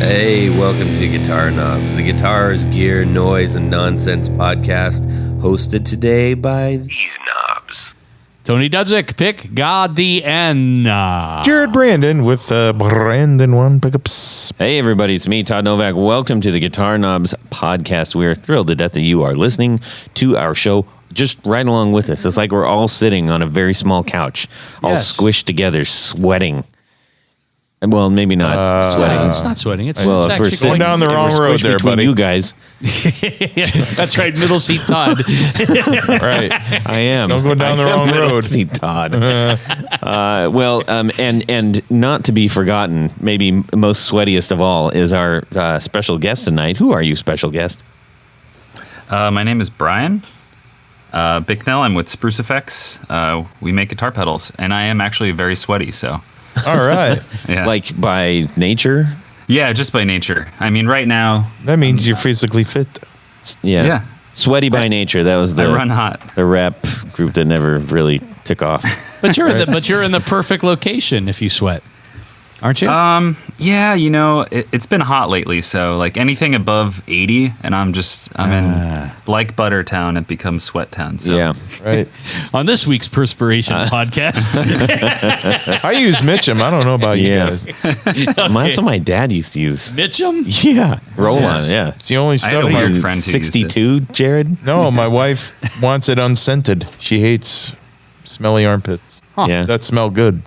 Hey, welcome to Guitar Knobs, the guitars, gear, noise, and nonsense podcast, hosted today by these knobs. Tony Dudzik, pick God the N. Jared Brandon with Brandon One Pickups. Hey, everybody, it's me, Todd Novak. Welcome to the Guitar Knobs podcast. We are thrilled to death that you are listening to our show just right along with us. It's like we're all sitting on a very small couch, all squished together, sweating. Well, maybe not sweating. It's not sweating. It's Well, if we're actually sitting down the wrong road there, between buddy. you guys. That's right, middle seat Todd. Right. I am. Don't go down the wrong road. See, Todd. And not to be forgotten, maybe most sweatiest of all is our special guest tonight. Who are you, special guest? My name is Brian Bicknell. I'm with Spruce Effects. We make guitar pedals, and I am actually very sweaty, so... All right. Yeah. Like by nature? Yeah, just by nature. I mean, right now... That means you're physically fit. Yeah. Sweaty by nature. That was I run hot. the rap group that never really took off. But you're in the perfect location if you sweat, aren't you? Yeah, you know, it's been hot lately, so like anything above 80, and I'm in like Buttertown, it becomes Sweat Town. So. Yeah. Right. On this week's Perspiration podcast. I use Mitchum. I don't know about you Yeah. guys. That's what my dad used to use. Mitchum? Yeah. Roll Yes. on, yeah. It's the only I had stuff a my... weird friend who used it. 62, Jared? No, my wife wants it unscented. She hates smelly armpits. Yeah. That smell good.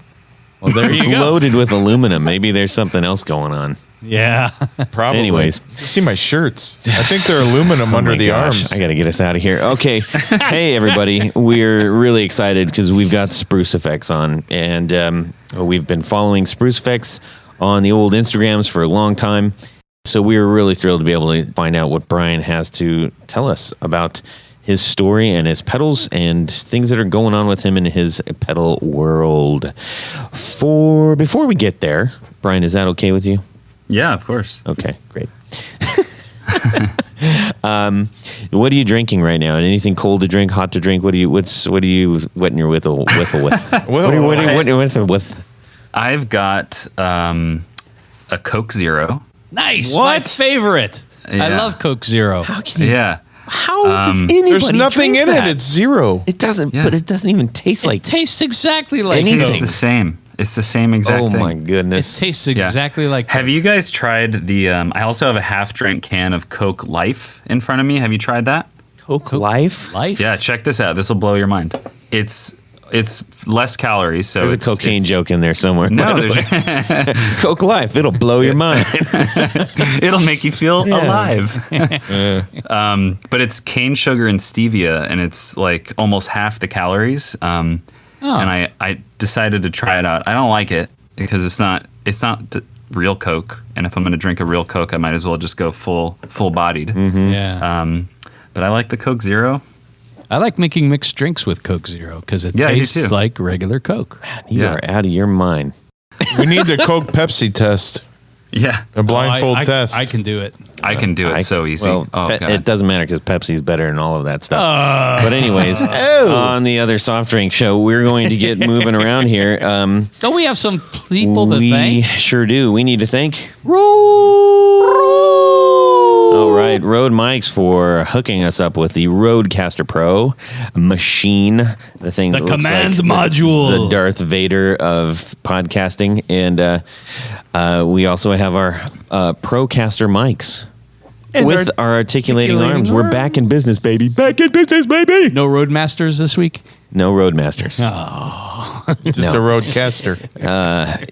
Well, there you It's go. loaded with aluminum. Maybe there's something else going on. Yeah. Probably. Anyways. You see my shirts. I think they're aluminum under the arms. I got to get us out of here. Okay. Hey, everybody. We're really excited because we've got Spruce Effects on. And we've been following Spruce Effects on the old Instagrams for a long time. So we were really thrilled to be able to find out what Brian has to tell us about his story and his pedals and things that are going on with him in his pedal world. Before we get there, Brian, is that okay with you? Yeah, of course. Okay, great. What are you drinking right now? Anything cold to drink, hot to drink? What are you wetting your whiffle with? What are you wetting your whiffle with? I've got a Coke Zero. Nice. What? My favorite. I Yeah. love Coke Zero. How can you? Yeah. How does anybody? There's nothing drink in that? it. It's zero. It doesn't. Yeah. But it doesn't even taste It like. tastes exactly like Anything. It's Coke. the same. It's the same exact Oh thing. my It goodness! tastes exactly like Have you guys tried the... I also have a half-drink can of Coke Life in front of me. Have you tried that? Coke Life. life. Yeah, check this out. This will blow your mind. It's less calories, so There's a it's cocaine joke in there somewhere. No, there's Coke Life. It'll blow your mind. it'll make you feel alive. But it's cane sugar and stevia, and it's like almost half the calories. And I decided to try it out. I don't like it because it's not real Coke, and if I'm going to drink a real Coke, I might as well just go full bodied. Yeah. But I like the Coke Zero. I like making mixed drinks with Coke Zero because it Yeah, I do tastes too. like regular Coke. You Yeah. are out of your mind. We need the Coke Pepsi test. Yeah, A blindfold test. I can do it. I can do it so easy. Well, God. it doesn't matter because Pepsi's better than all of that stuff. But anyways, on the other soft drink show, we're going to get moving around here. Don't we have some people to we thank? sure do. We need to thank all right, Rode Mics for hooking us up with the Rodecaster Pro machine, the thing The that looks command like module. the Darth Vader of podcasting, and we also have our Procaster mics with our articulating arms. We're back in business, baby. Back in business, baby. No Roadmasters this week? No Roadmasters. Just a roadcaster.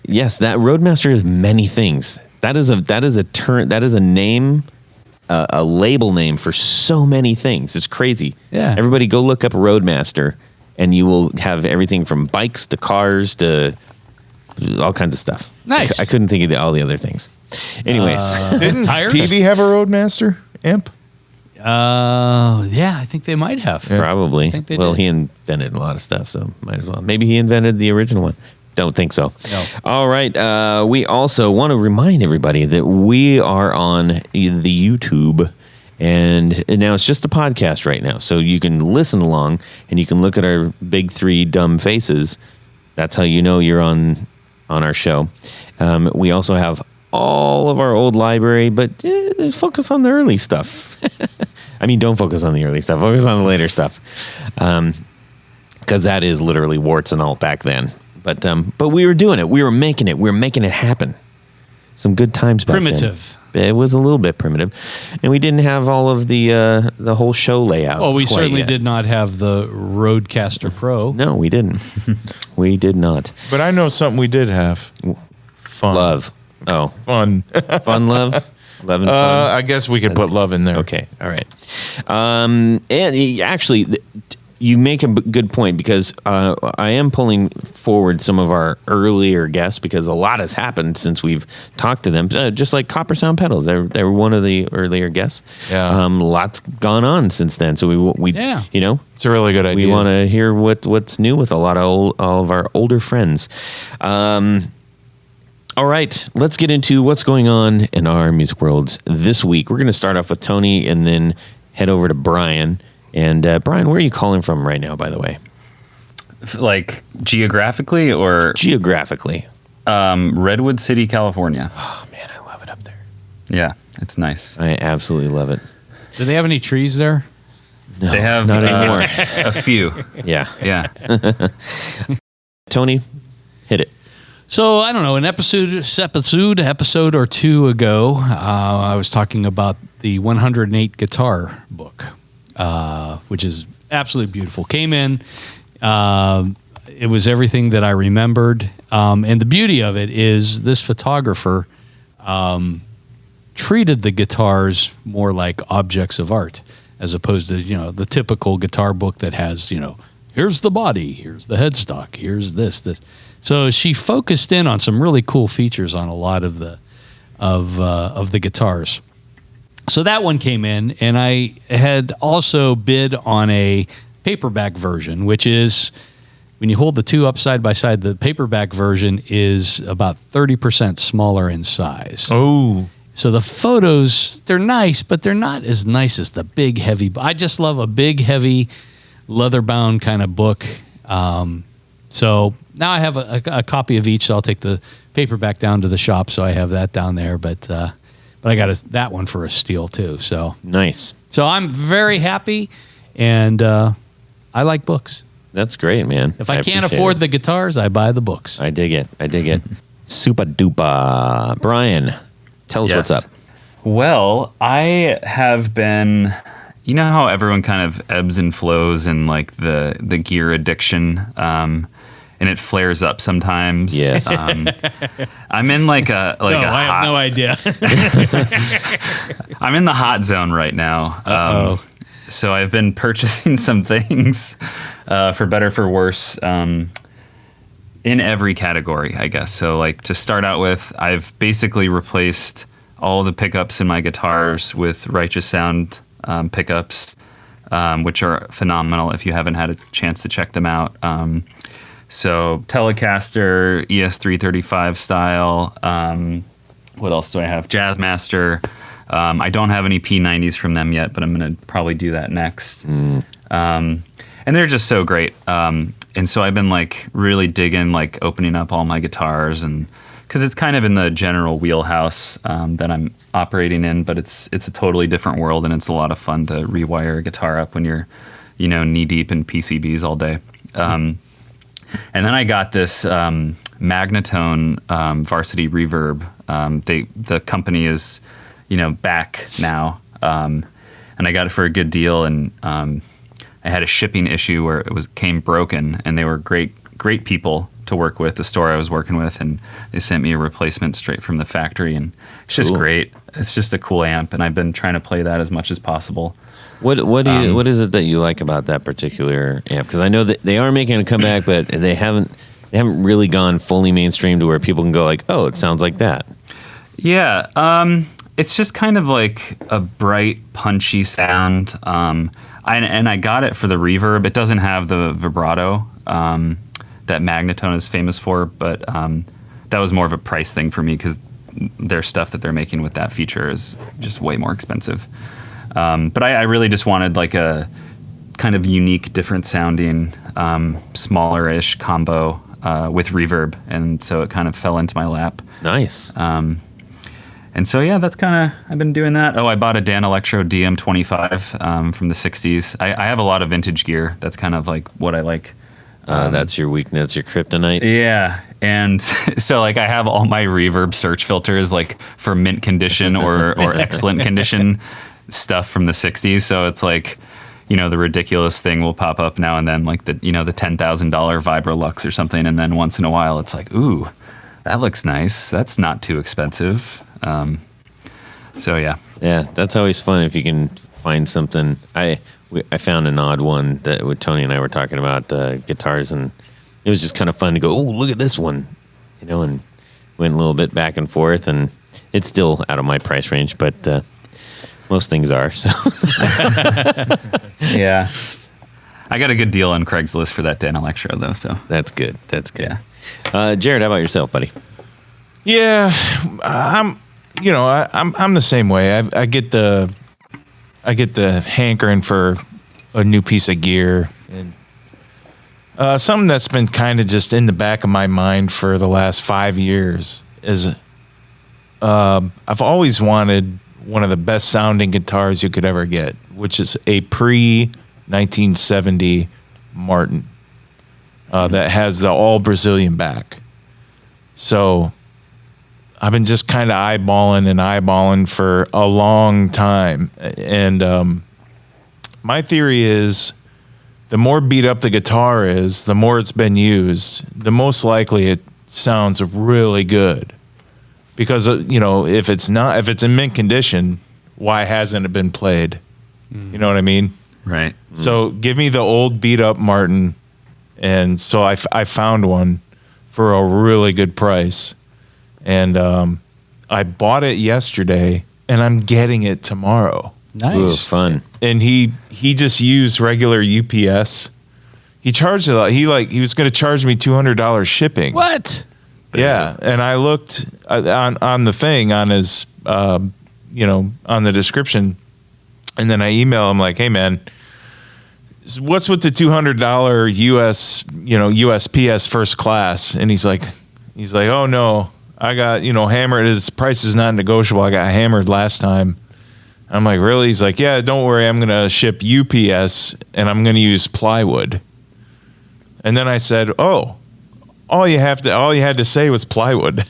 Yes, that Roadmaster is many things. That is a term. That is a name. A label name for so many things. It's crazy. Yeah. Everybody go look up Roadmaster and you will have everything from bikes to cars to all kinds of stuff. Nice. I couldn't think of all the other things. Anyways, Didn't Tires? Peavy have a Roadmaster amp? Yeah, I think they might have. probably. think they Well, did. he invented a lot of stuff, so might as well. Maybe he invented the original one. Don't think so. No. All right. We also want to remind everybody that we are on the YouTube, and now it's just a podcast right now. So you can listen along, and you can look at our big three dumb faces. That's how you know you're on our show. We also have all of our old library, but focus on the early stuff. I mean, don't focus on the early stuff. Focus on the later stuff, because that is literally warts and all back then. But we were doing it. We were making it. We were making it happen. Some good times back Primitive. then. It was a little bit primitive, and we didn't have all of the whole show layout. Well, we quite certainly yet. did not have the Rodecaster Pro. No, we didn't. We did not. But I know something we did have. Fun. Love. Oh, Fun. fun, love, love and fun. I guess we could put love in there. Okay, all right. And actually, you make a good point, because I am pulling forward some of our earlier guests, because a lot has happened since we've talked to them. Just like Copper Sound Pedals, they were one of the earlier guests. Yeah. Lots gone on since then. So we Yeah. you know, It's a really good idea. we want to hear what's new with a lot of all of our older friends. All right, let's get into what's going on in our music worlds this week. We're going to start off with Tony and then head over to Brian. And Brian, where are you calling from right now, by the way? Like geographically or Geographically. Redwood City, California. Oh, man, I love it up there. Yeah, it's nice. I absolutely love it. Do they have any trees there? No, They have not anymore. a few. Yeah. Yeah. Tony, hit it. So I don't know, an episode or two ago, I was talking about the 108 guitar book, which is absolutely beautiful. Came in, it was everything that I remembered, and the beauty of it is this photographer treated the guitars more like objects of art, as opposed to the typical guitar book that has here's the body, here's the headstock, here's this. So she focused in on some really cool features on a lot of the guitars. So that one came in, and I had also bid on a paperback version, which is when you hold the two up side by side, the paperback version is about 30% smaller in size. Oh. So the photos, they're nice, but they're not as nice as the big, heavy. I just love a big, heavy, leather-bound kind of book. So now I have a copy of each, so I'll take the paperback down to the shop, so I have that down there. But I got that one for a steal, too. So Nice. So I'm very happy, and I like books. That's great, man. If I can't appreciate afford it. the guitars, I buy the books. I dig it. Super duper. Brian, tell us what's Yes. up. Well, I have been, you know how everyone kind of ebbs and flows in like the gear addiction, and it flares up sometimes. Yes. I'm in like a I have hot, no idea. I'm in the hot zone right now. So I've been purchasing some things, for better for worse, in every category, I guess. So like to start out with, I've basically replaced all the pickups in my guitars with Righteous Sound pickups, which are phenomenal if you haven't had a chance to check them out. So Telecaster, ES335 style. What else do I have? Jazzmaster. I don't have any P90s from them yet, but I'm going to probably do that next. And they're just so great. And so I've been like really digging, like opening up all my guitars, and because it's kind of in the general wheelhouse that I'm operating in, but it's a totally different world, and it's a lot of fun to rewire a guitar up when you're, knee deep in PCBs all day. And then I got this Magnatone Varsity Reverb. The company is, back now, and I got it for a good deal. And I had a shipping issue where it came broken, and they were great people to work with, the store I was working with, and they sent me a replacement straight from the factory, and it's just great. It's just a cool amp, and I've been trying to play that as much as possible. What is it that you like about that particular amp? Because I know that they are making a comeback, but they haven't really gone fully mainstream to where people can go like, oh, it sounds like that. Yeah, it's just kind of like a bright, punchy sound. And I got it for the reverb. It doesn't have the vibrato that Magnatone is famous for, but that was more of a price thing for me because their stuff that they're making with that feature is just way more expensive. But I really just wanted like a kind of unique, different sounding, smaller-ish combo with reverb, and so it kind of fell into my lap. Nice. And so, yeah, that's kind of, I've been doing that. Oh, I bought a Dan Electro DM25 from the 60s. I have a lot of vintage gear. That's kind of like what I like. That's your weakness, your kryptonite. Yeah. And so, like, I have all my reverb search filters, like, for mint condition or excellent condition stuff from the 60s. So it's like, you know, the ridiculous thing will pop up now and then, like the $10,000 Vibrolux or something. And then once in a while, it's like, ooh, that looks nice. That's not too expensive. So yeah, that's always fun if you can find something. I found an odd one that with Tony and I were talking about guitars, and it was just kind of fun to go, oh, look at this one, you know, and went a little bit back and forth, and it's still out of my price range, but most things are. So yeah, I got a good deal on Craigslist for that Dan Electro though, so that's good. Yeah. Jared, how about yourself, buddy? Yeah, I'm the same way. I get the hankering for a new piece of gear, and something that's been kind of just in the back of my mind for the last 5 years is I've always wanted one of the best sounding guitars you could ever get, which is a pre-1970 Martin that has the all Brazilian back. So I've been just kind of eyeballing for a long time. And my theory is the more beat up the guitar is, the more it's been used, the most likely it sounds really good. Because, if it's in mint condition, why hasn't it been played? You know what I mean? Right. So give me the old beat up Martin. And so I found one for a really good price. And I bought it yesterday, and I'm getting it tomorrow. Nice. Ooh, fun. And he just used regular UPS. He charged a lot. He was going to charge me $200 shipping. What? Yeah, and I looked on the thing on his, on the description, and then I email him like, "Hey man, what's with the $200 USPS first class?" And he's like, "Oh no, I got hammered. His price is not negotiable. I got hammered last time." I'm like, "Really?" He's like, "Yeah, don't worry. I'm gonna ship UPS, and I'm gonna use plywood." And then I said, "Oh." All you had to say was plywood.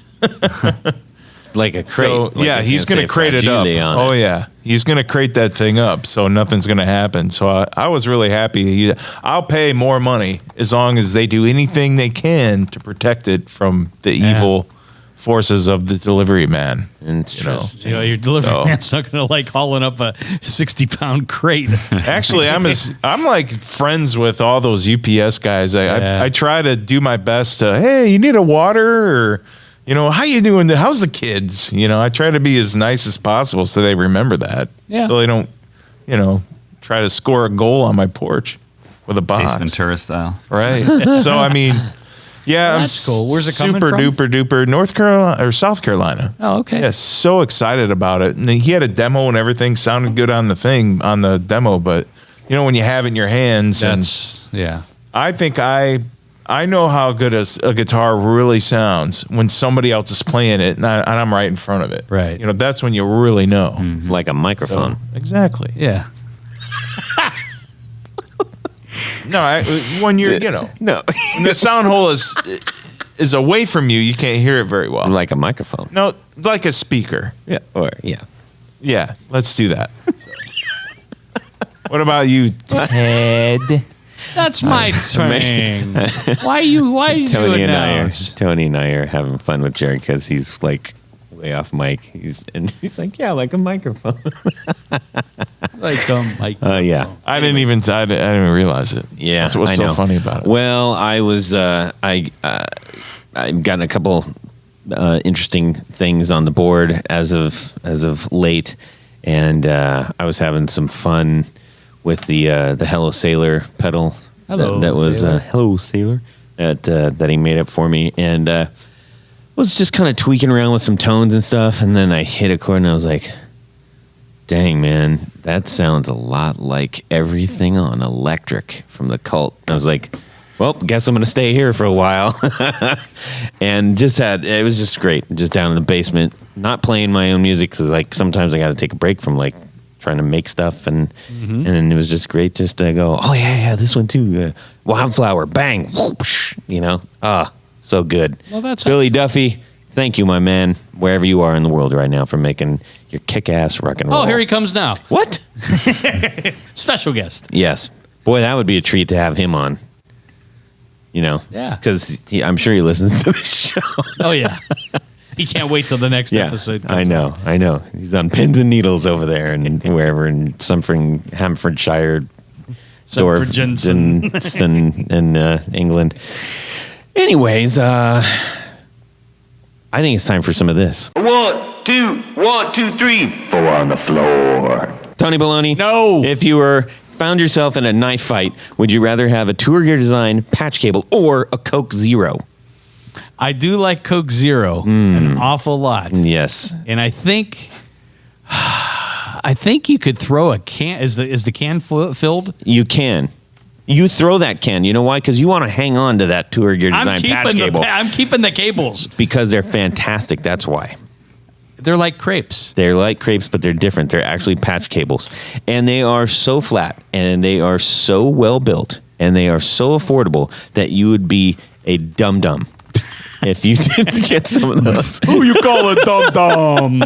Like a crate. So, like he's going to crate it up. Oh, yeah. He's going to crate that thing up, so nothing's going to happen. So I was really happy. I'll pay more money as long as they do anything they can to protect it from the evil forces of the delivery man. Interesting. Your delivery man's not going to like hauling up a 60-pound crate. Actually, I'm like friends with all those UPS guys. I try to do my best to, hey, you need a water, or how you doing? How's the kids? I try to be as nice as possible so they remember that. Yeah. So they don't, try to score a goal on my porch with a box. Ace Ventura style. Right. So I mean. Yeah, that's cool. Where's it coming super from? duper North Carolina or South Carolina. Oh, okay. Yeah, so excited about it. And he had a demo and everything, sounded good on the demo, but when you have it in your hands, I think I know how good a guitar really sounds when somebody else is playing it and I'm right in front of it. Right. That's when you really know. Mm-hmm. Like a microphone. So, exactly. Yeah. No, when you're, No. when the sound hole is away from you, you can't hear it very well. Like a microphone. No, like a speaker. Yeah. Yeah, let's do that. What about you, Ted? That's my thing. Why you Tony doing and I are having fun with Jared because he's like way off mic. He's like, yeah, like a microphone. Like mic. Yeah. I didn't even realize it. Yeah, That's what's so funny about it. Well, I was I've gotten a couple interesting things on the board as of late, and I was having some fun with the Hello Sailor pedal. Hello, that was Sailor. Hello Sailor that he made up for me, and was just kind of tweaking around with some tones and stuff, and then I hit a chord and I was like, dang, man, that sounds a lot like everything on Electric from the Cult. I was like, well, guess I'm going to stay here for a while. And it was just great. Just down in the basement, not playing my own music because like sometimes I got to take a break from like trying to make stuff and then it was just great just to go, oh yeah, this one too, Wildflower, bang, whoosh, so good. Well, that's Billy awesome. Duffy. Thank you, my man, wherever you are in the world right now, for making your kick-ass rock and roll. Oh, here he comes now. What? Special guest. Yes. Boy, that would be a treat to have him on. Yeah. Because I'm sure he listens to the show. Oh, yeah. He can't wait till the next episode comes I know. He's on pins and needles over there and wherever in Hamfordshire, Jensen. in England. Anyways, I think it's time for some of this. 1, 2, 1, 2, 3, 4 on the floor. Tony Baloney. No. If you found yourself in a knife fight, would you rather have a Tour Gear Design patch cable or a Coke Zero? I do like Coke Zero an awful lot. Yes. And I think you could throw a can. Is the can filled? You can. You throw that can. You know why? Because you want to hang on to that Tour Gear Design patch cable. I'm keeping the cables. Because they're fantastic. That's why. They're like crepes. They're like crepes, but they're different. They're actually patch cables. And they are so flat, and they are so well built, and they are so affordable that you would be a dum-dum if you didn't get some of those. Who you call a dum-dum?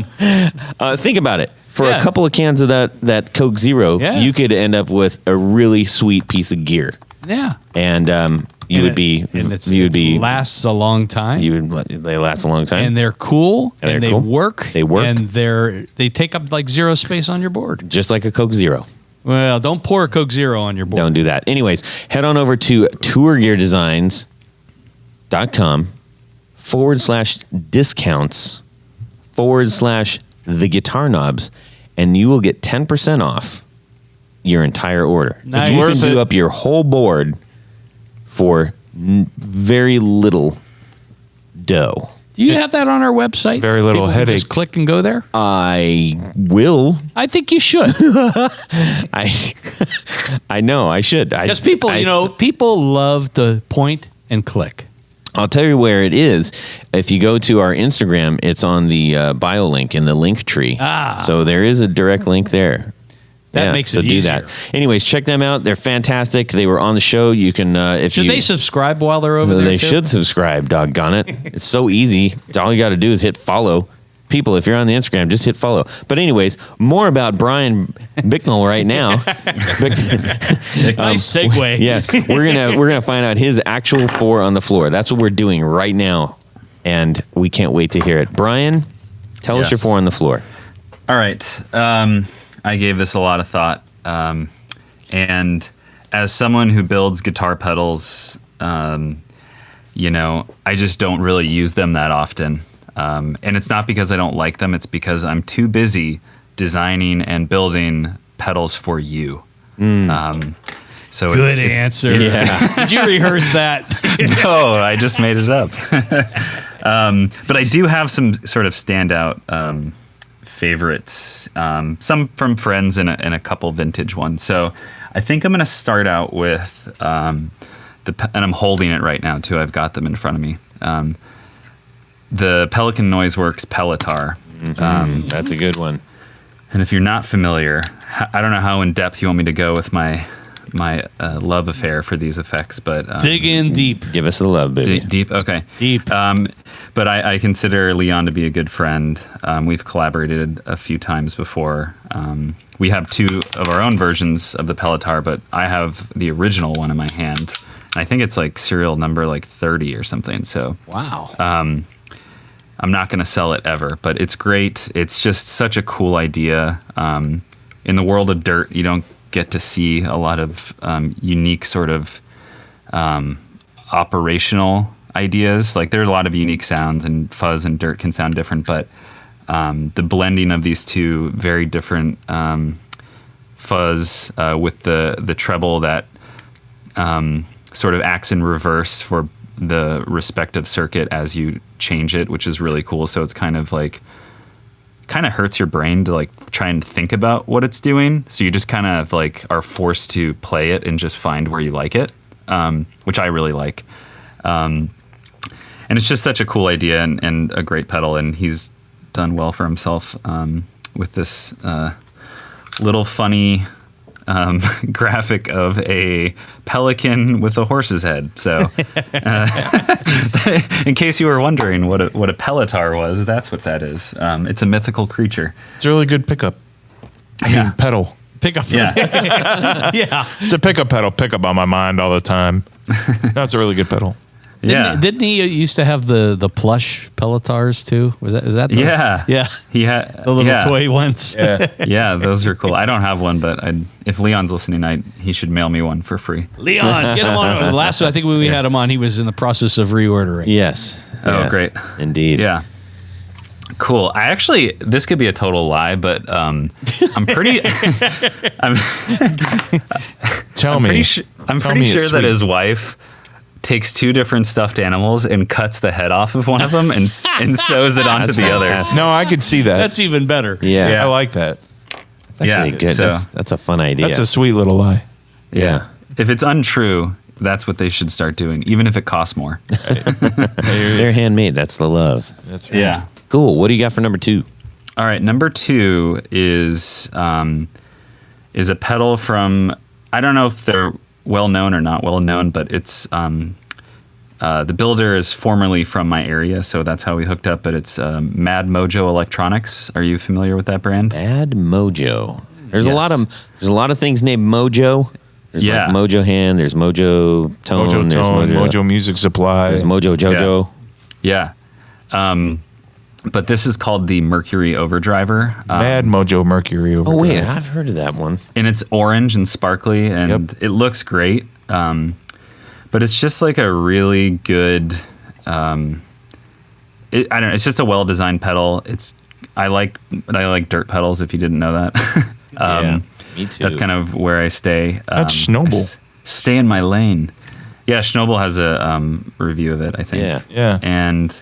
Think about it. For a couple of cans of that Coke Zero, you could end up with a really sweet piece of gear. Yeah. And you would be lasts a long time. They last a long time. And they're cool. And they cool. work. They work. And they take up like zero space on your board. Just like a Coke Zero. Well, don't pour a Coke Zero on your board. Don't do that. Anyways, head on over to tourgeardesigns.com/discounts/the guitar knobs, and you will get 10% off your entire order. Nice. You can do up your whole board for very little dough. Do you have that on our website? Very little People can headache. Just click and go there. I will. I think you should. I know I should. Because people love to point and click. I'll tell you where it is. If you go to our Instagram, it's on the bio link in the link tree. So there is a direct link there. That makes it easier. Do that. Anyways, check them out. They're fantastic. They were on the show. You can Should they subscribe while they're over there? They should subscribe. Doggone it! It's so easy. All you got to do is hit follow. People, if you're on the Instagram, just hit follow. But anyways, more about Brian Bicknell right now. Nice segue. Yes, we're gonna find out his actual 4 on the floor. That's what we're doing right now, and we can't wait to hear it. Brian, tell us your 4 on the floor. All right. I gave this a lot of thought. And as someone who builds guitar pedals, I just don't really use them that often. And it's not because I don't like them. It's because I'm too busy designing and building pedals for you. So Good answer. Did you rehearse that? No, I just made it up. But I do have some sort of standout favorites, some from friends and a couple vintage ones. So I think I'm going to start out with and I'm holding it right now too. I've got them in front of me. The Pelican Noiseworks Pelotar. That's a good one. And if you're not familiar, I don't know how in depth you want me to go with my love affair for these effects, but dig in deep. Give us the love, baby. Deep, okay. Deep. But I consider Leon to be a good friend. We've collaborated a few times before. We have 2 of our own versions of the Pelotar, but I have the original one in my hand. And I think it's like serial number like 30 or something. So Wow. I'm not going to sell it ever, but it's great. It's just such a cool idea. In the world of dirt, you don't get to see a lot of unique sort of operational ideas. Like there's a lot of unique sounds, and fuzz and dirt can sound different, but the blending of these 2 very different fuzz with the treble that sort of acts in reverse for the respective circuit as you change it, which is really cool. So it's kind of hurts your brain to like try and think about what it's doing. So you just kind of like are forced to play it and just find where you like it, which I really like. And it's just such a cool idea and a great pedal. And he's done well for himself with this little funny graphic of a pelican with a horse's head. So, in case you were wondering what a pelotar was, that's what that is. It's a mythical creature. It's a really good pickup. I mean, pedal. Pickup. Yeah. Yeah. It's a pickup pedal. Pickup on my mind all the time. No, it's a really good pedal. Yeah. Didn't he used to have the plush pelotars too? Is that the, Yeah. Yeah. He had The little toy ones. Yeah. Yeah, those are cool. I don't have one, but if Leon's listening, he should mail me one for free. Leon, get him on. Last I think when we had him on, he was in the process of reordering. Yes. Oh, Yes. great. Indeed. Yeah. Cool. This could be a total lie, but I'm pretty. Tell me. I'm Tell pretty me it's sure that sweet. his wife takes two different stuffed animals and cuts the head off of one of them and sews it onto That's the other. fantastic. No, I could see that. That's even better. Yeah. Yeah. I like that. That's actually Yeah, good. so- That's a fun idea. That's a sweet little lie. yeah. If it's untrue, that's what they should start doing, even if it costs more. They're handmade. That's the love. That's right. Yeah. Cool. What do you got for number 2? All right, number 2 is a pedal from, I don't know if they're well known or not well known, but it's the builder is formerly from my area, so that's how we hooked up. But it's Mad Mojo Electronics. Are you familiar with that brand? Mad Mojo. There's Yes. a lot of things named Mojo. There's Yeah. like Mojo Hand. There's Mojo Tone. Mojo there's Tone, Mojo Music Supply. There's Mojo Jojo. Yeah. But this is called the Mercury Overdriver. Mad Mojo Mercury over Oh wait, there. I've heard of that one. And it's orange and sparkly, and Yep. it looks great. But it's just like a really good. I don't know. It's just a well-designed pedal. I like dirt pedals. If you didn't know that, Yeah, me too. that's kind of where I stay. That's I Schnoebel. stay in my lane. Yeah, Schnoebel has a review of it, I think. Yeah. Yeah. And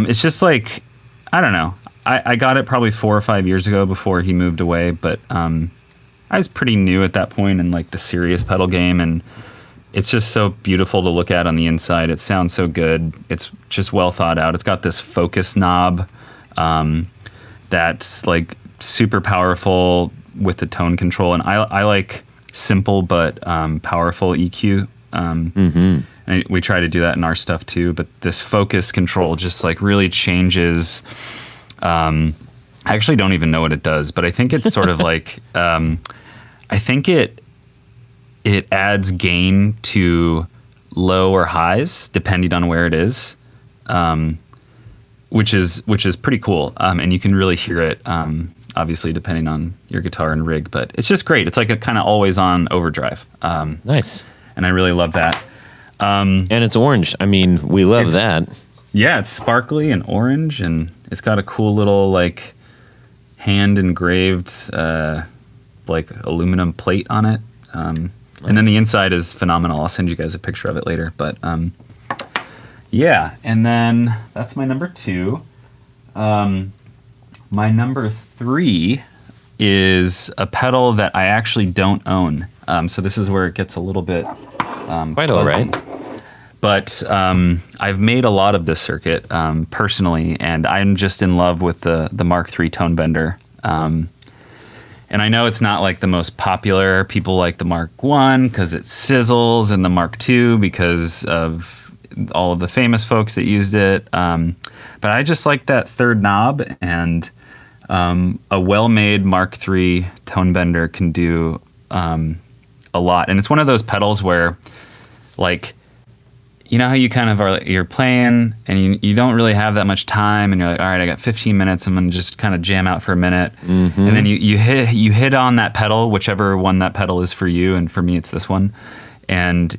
it's just like, I don't know. I got it probably 4 or 5 years ago before he moved away, but I was pretty new at that point in like the serious pedal game, and it's just so beautiful to look at on the inside. It sounds so good. It's just well thought out. It's got this focus knob that's like super powerful with the tone control, and I like simple but powerful EQ. And we try to do that in our stuff too, but this focus control just like really changes. I actually don't even know what it does, but I think it's sort of like I think it adds gain to low or highs depending on where it is, which is pretty cool. And you can really hear it, obviously depending on your guitar and rig. But it's just great. It's like a kind of always on overdrive, Nice. and I really love that. And it's orange. I mean, we love that. Yeah, it's sparkly and orange, and it's got a cool little like hand engraved like aluminum plate on it. And then the inside is phenomenal. I'll send you guys a picture of it later. But yeah, and then that's my number 2. My number 3 is a pedal that I actually don't own. So this is where it gets a little bit Quite fuzzy. all right. But I've made a lot of this circuit personally, and I'm just in love with the Mark III tone bender. And I know it's not like the most popular. People like the Mark I because it sizzles, and the Mark II because of all of the famous folks that used it. But I just like that third knob, and a well-made Mark III tone bender can do a lot. And it's one of those pedals where, like, you know how you kind of are, you're playing and you don't really have that much time, and you're like, all right, I got 15 minutes. I'm going to just kind of jam out for a minute. And then you hit on that pedal, whichever one that pedal is for you. And for me, it's this one. And,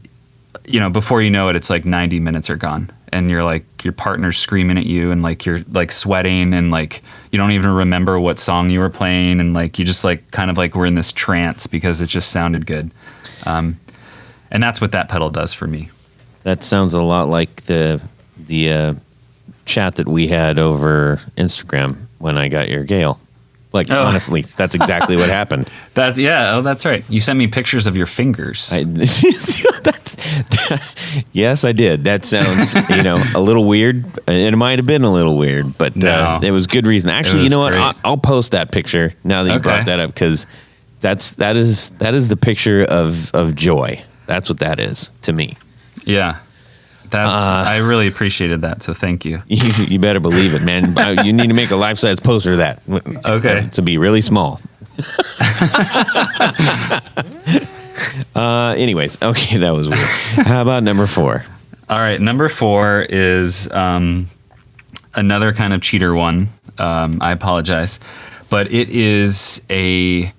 you know, before you know it, it's like 90 minutes are gone, and you're like, your partner's screaming at you, and like, you're like sweating, and like, you don't even remember what song you were playing. And like, you just like, kind of like we're in this trance because it just sounded good. And that's what that pedal does for me. That sounds a lot like the chat that we had over Instagram when I got your Gale. Like, honestly, that's exactly what happened. That's that's right. You sent me pictures of your fingers. Yes, I did. That sounds, a little weird. It might have been a little weird, but No. it was good reason. Actually, you was know what? great. I'll post that picture now that you brought that up, because that is the picture of joy. That's what that is to me. Yeah. I really appreciated that, so thank you. You better believe it, man. You need to make a life-size poster of that. Okay. To be really small. Anyways, okay, that was weird. How about number 4? All right, number 4 is another kind of cheater one. I apologize, but it is it's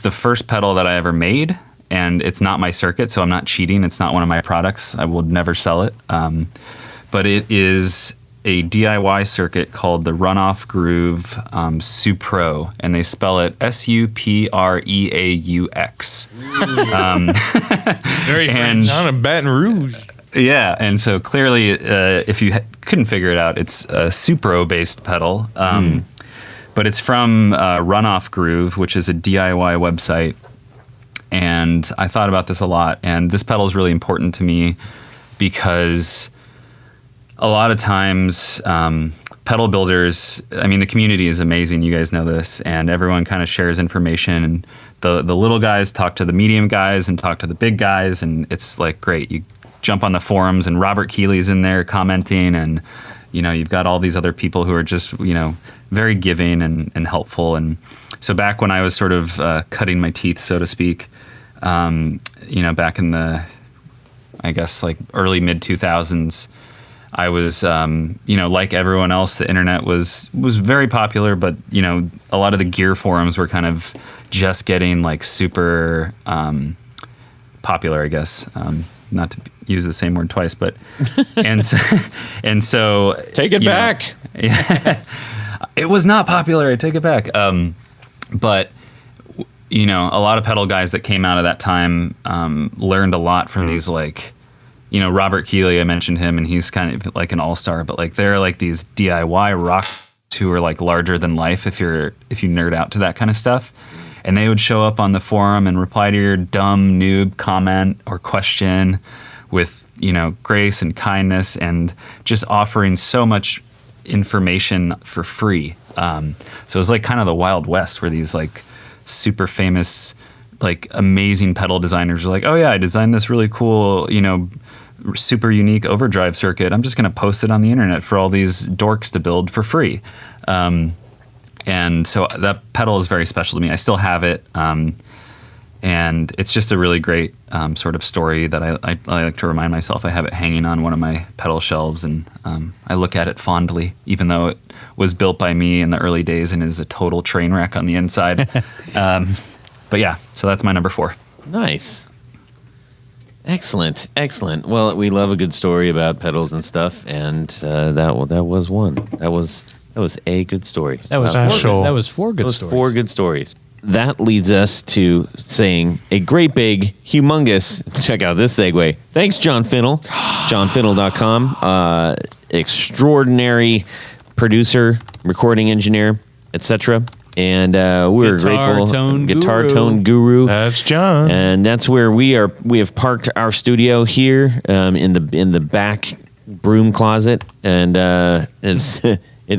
the first pedal that I ever made, and it's not my circuit, so I'm not cheating. It's not one of my products. I will never sell it. But it is a DIY circuit called the Runoff Groove Supro, and they spell it Supreaux. Very French. Down in Baton Rouge. Yeah, and so clearly, if you couldn't figure it out, it's a Supro-based pedal. But it's from Runoff Groove, which is a DIY website. And I thought about this a lot, and this pedal is really important to me because a lot of times pedal builders, the community is amazing, you guys know this, and everyone kind of shares information, and the little guys talk to the medium guys and talk to the big guys, and it's like great. You jump on the forums and Robert Keeley's in there commenting, and you've got all these other people who are just very giving and helpful. And so back when I was sort of cutting my teeth, so to speak, back in the, I guess, like early mid 2000s, I was, like everyone else, the internet was very popular, but a lot of the gear forums were kind of just getting like super popular, I guess. Not to use the same word twice, but and so Take it back. Yeah, it was not popular. I take it back. But a lot of pedal guys that came out of that time learned a lot from these, like, Robert Keeley. I mentioned him, and he's kind of like an all-star. But like they're like these DIY rock who are like larger than life if you nerd out to that kind of stuff. And they would show up on the forum and reply to your dumb noob comment or question with, grace and kindness, and just offering so much information for free. So it was like kind of the Wild West, where these like super famous, like amazing pedal designers are like, oh yeah, I designed this really cool, super unique overdrive circuit. I'm just going to post it on the internet for all these dorks to build for free. And so that pedal is very special to me. I still have it. And it's just a really great sort of story that I like to remind myself. I have it hanging on one of my pedal shelves, and I look at it fondly, even though it was built by me in the early days and is a total train wreck on the inside. But yeah, so that's my number 4. Nice. Excellent. Well, we love a good story about pedals and stuff, and that was one. That was a good story. That was Special. that was 4 good stories. 4 good stories. That leads us to saying a great big, humongous, check out this segue. Thanks, John Finnell, johnfinnell.com, extraordinary producer, recording engineer, etc. And we're grateful. Guitar tone guru. That's John. And that's where we have parked our studio here in the back broom closet. And it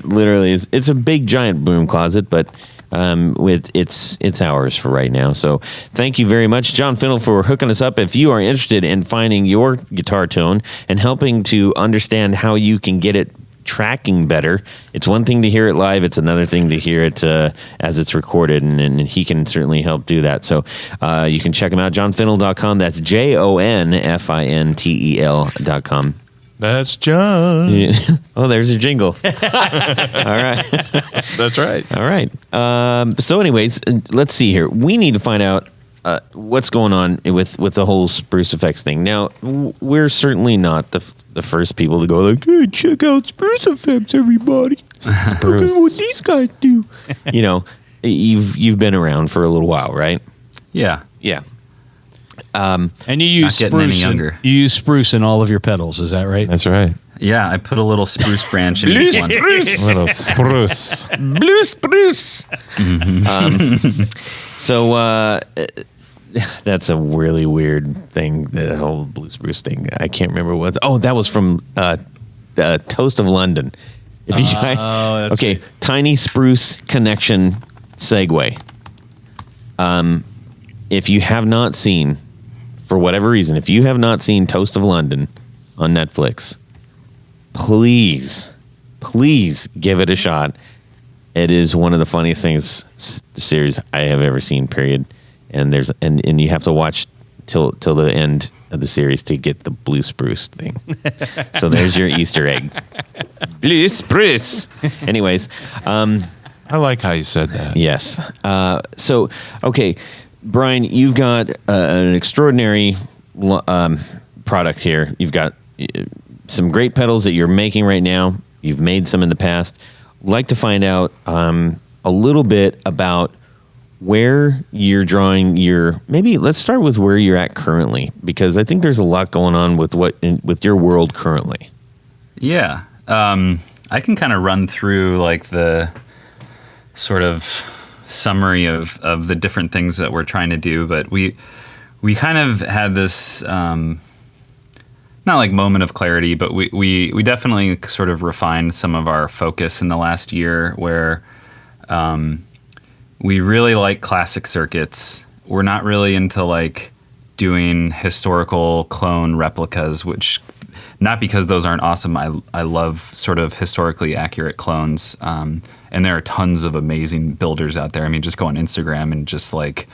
literally is. It's a big, giant broom closet, but it's ours for right now. So thank you very much, John Finnell, for hooking us up. If you are interested in finding your guitar tone and helping to understand how you can get it tracking better, it's one thing to hear it live, it's another thing to hear it as it's recorded, and he can certainly help do that. So you can check him out, johnfinnell.com. That's JONFINTEL.com. That's John. Yeah. Oh, there's your jingle. All right. That's right. All right. So anyways, let's see here. We need to find out what's going on with the whole Spruce Effects thing. Now, we're certainly not the first people to go like, hey, check out Spruce Effects, everybody. Look at what these guys do. You've been around for a little while, right? Yeah. Yeah. And you use Not getting any spruce. younger. You use spruce in all of your pedals. Is that right? That's right. Yeah, I put a little spruce branch in each one. Little spruce. Blue spruce. So that's a really weird thing. The whole blue spruce thing. I can't remember what. Oh, that was from Toast of London. If you that's okay, right. tiny spruce connection segue. If you have not seen, for whatever reason, if you have not seen Toast of London on Netflix, please give it a shot. It is one of the funniest series I have ever seen. Period. And and you have to watch till the end of the series to get the blue spruce thing. So there's your Easter egg. Blue spruce. Anyways, I like how you said that. yes. So okay, Brian, you've got an extraordinary product here. You've got some great pedals that you're making right now. You've made some in the past. I'd like to find out a little bit about where you're drawing your, maybe let's start with where you're at currently, because I think there's a lot going on with your world currently. Yeah. I can kind of run through like the sort of summary of the different things that we're trying to do, but we kind of had this not like moment of clarity, but we definitely sort of refined some of our focus in the last year where we really like classic circuits. We're not really into like doing historical clone replicas, which not because those aren't awesome. I love sort of historically accurate clones. And there are tons of amazing builders out there. I mean, just go on Instagram and just like,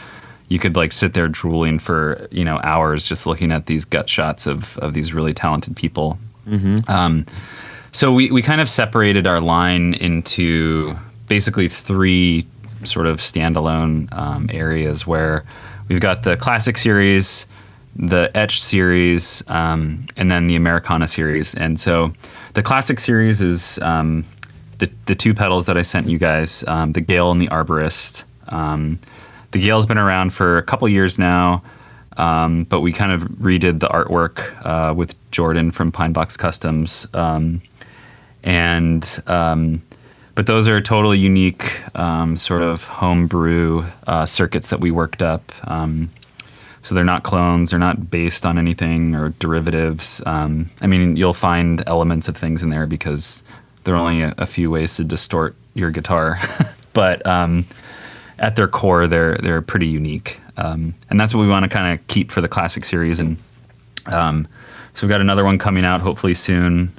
you could like sit there drooling for, hours just looking at these gut shots of these really talented people. Mm-hmm. So we kind of separated our line into basically three sort of standalone areas where we've got the classic series, the etched series, and then the Americana series. And so the classic series is the two pedals that I sent you guys, the Gale and the Arborist. The Gale's been around for a couple years now, but we kind of redid the artwork with Jordan from Pine Box Customs. But those are totally unique sort of homebrew circuits that we worked up. So they're not clones. They're not based on anything or derivatives. I mean, you'll find elements of things in there because there are only a few ways to distort your guitar. But at their core, they're pretty unique. And that's what we want to kind of keep for the classic series. And so we've got another one coming out hopefully soon.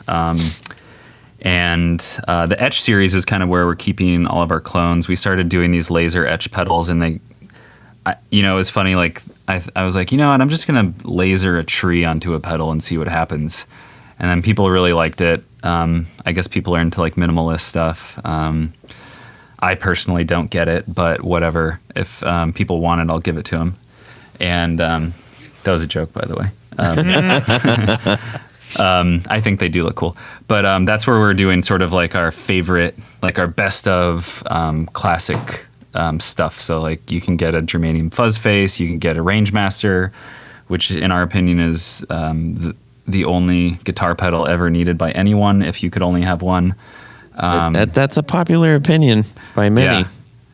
And the etch series is kind of where we're keeping all of our clones. We started doing these laser etch pedals, and it was funny. Like I was like, you know what? I'm just gonna laser a tree onto a pedal and see what happens. And then people really liked it. I guess people are into like minimalist stuff. I personally don't get it, but whatever. If people want it, I'll give it to them. And that was a joke, by the way. I think they do look cool, but that's where we're doing sort of like our favorite, like our best of classic stuff. So like you can get a germanium fuzz face, you can get a Rangemaster, which in our opinion is the only guitar pedal ever needed by anyone. If you could only have one, That's a popular opinion by many.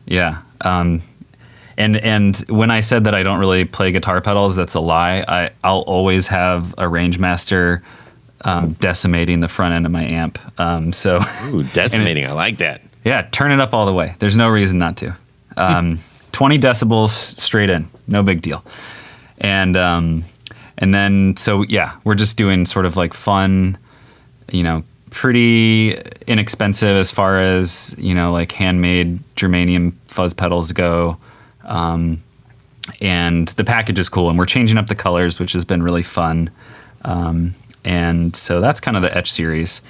Yeah. And when I said that I don't really play guitar pedals, that's a lie. I'll always have a Rangemaster decimating the front end of my amp. Ooh, decimating. I like that. Yeah, turn it up all the way. There's no reason not to. 20 decibels straight in, no big deal. And then so yeah, we're just doing sort of like fun, pretty inexpensive as far as like handmade germanium fuzz pedals go. And the package is cool, and we're changing up the colors, which has been really fun. And so that's kind of the etch series.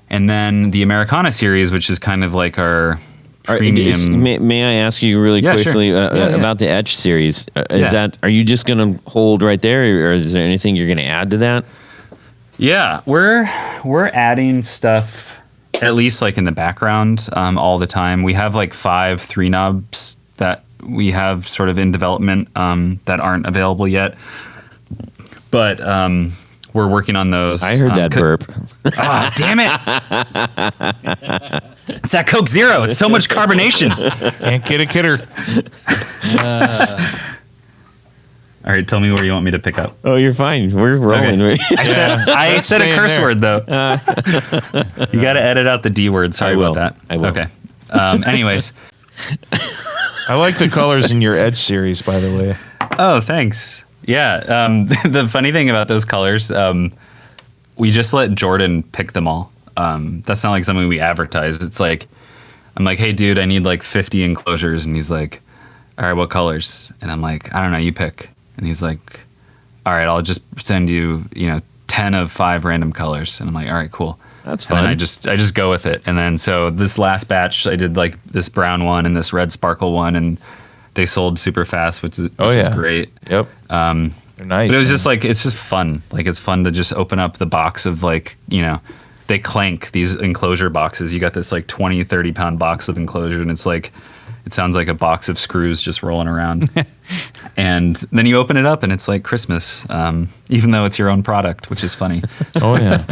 And then the Americana series, which is kind of like our premium. May I ask you really quickly about the etch series? Are you just going to hold right there, or is there anything you're going to add to that? Yeah, we're adding stuff at least like in the background all the time. We have like 5 3-knobs that we have sort of in development that aren't available yet. But we're working on those. I heard that burp. Ah, damn it! It's that Coke Zero. It's so much carbonation. Can't get a kidder. All right, tell me where you want me to pick up. Oh, you're fine. We're rolling. Okay. I said a curse there. word though. You got to edit out the D word. Sorry I will. about that. I will. Okay. Anyways. I like the colors in your Edge series, by the way. Oh, thanks. Yeah. The funny thing about those colors, we just let Jordan pick them all. That's not like something we advertise. It's like, I'm like, hey, dude, I need like 50 enclosures. And he's like, all right, what colors? And I'm like, I don't know, you pick. And he's like, all right, I'll just send you, 10 of 5 random colors. And I'm like, all right, cool. That's fun. And then I just go with it. And then so this last batch, I did like this brown one and this red sparkle one, and they sold super fast, which is great. Yep. They're nice. But it was just like, it's just fun. Like, it's fun to just open up the box of like, they clank these enclosure boxes. You got this like 20, 30 pound box of enclosure, and it's like, it sounds like a box of screws just rolling around. And then you open it up and it's like Christmas, even though it's your own product, which is funny. Oh yeah.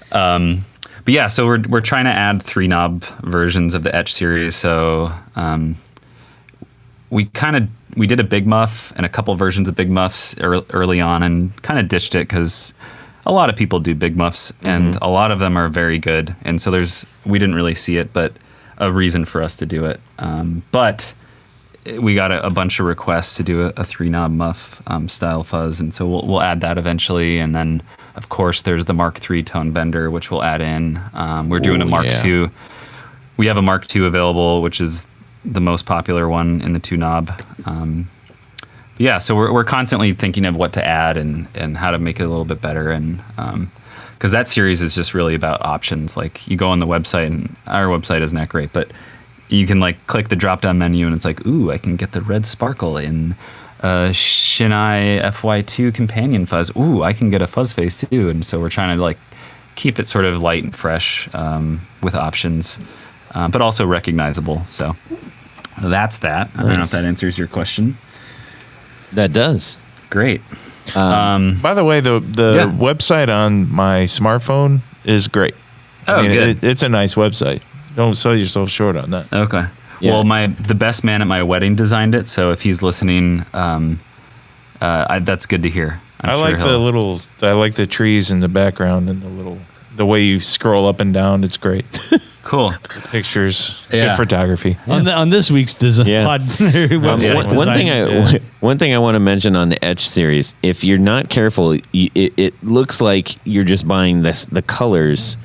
But yeah, so we're trying to add 3 knob versions of the Etch series. So we did a Big Muff and a couple versions of Big Muffs early on, and kind of ditched it because a lot of people do Big Muffs, and a lot of them are very good. And so we didn't really see it, but a reason for us to do it. But we got a bunch of requests to do a 3 knob muff style fuzz, and so we'll add that eventually. And then of course there's the Mark III tone bender, which we'll add in. We're doing a Mark II. We have a Mark II available, which is the most popular one in the 2 knob. Yeah, so we're constantly thinking of what to add and how to make it a little bit better. And because that series is just really about options. Like, you go on the website, and our website isn't that great, but you can like click the drop down menu and it's like, ooh, I can get the red sparkle in Shinai FY2 companion fuzz. Ooh, I can get a fuzz face too. And so we're trying to like keep it sort of light and fresh with options, but also recognizable. So that's that. I don't know if that answers your question. That does. Great. By the way, the website on my smartphone is great. Good. It's a nice website. Don't sell yourself short on that. Okay. Yeah. Well, the best man at my wedding designed it, so if he's listening, that's good to hear. I like the trees in the background and the way you scroll up and down. It's great. Cool. Pictures, Yeah. good photography. On this week's design pod, One thing I want to mention on the Etch series, if you're not careful, it looks like you're just buying the colors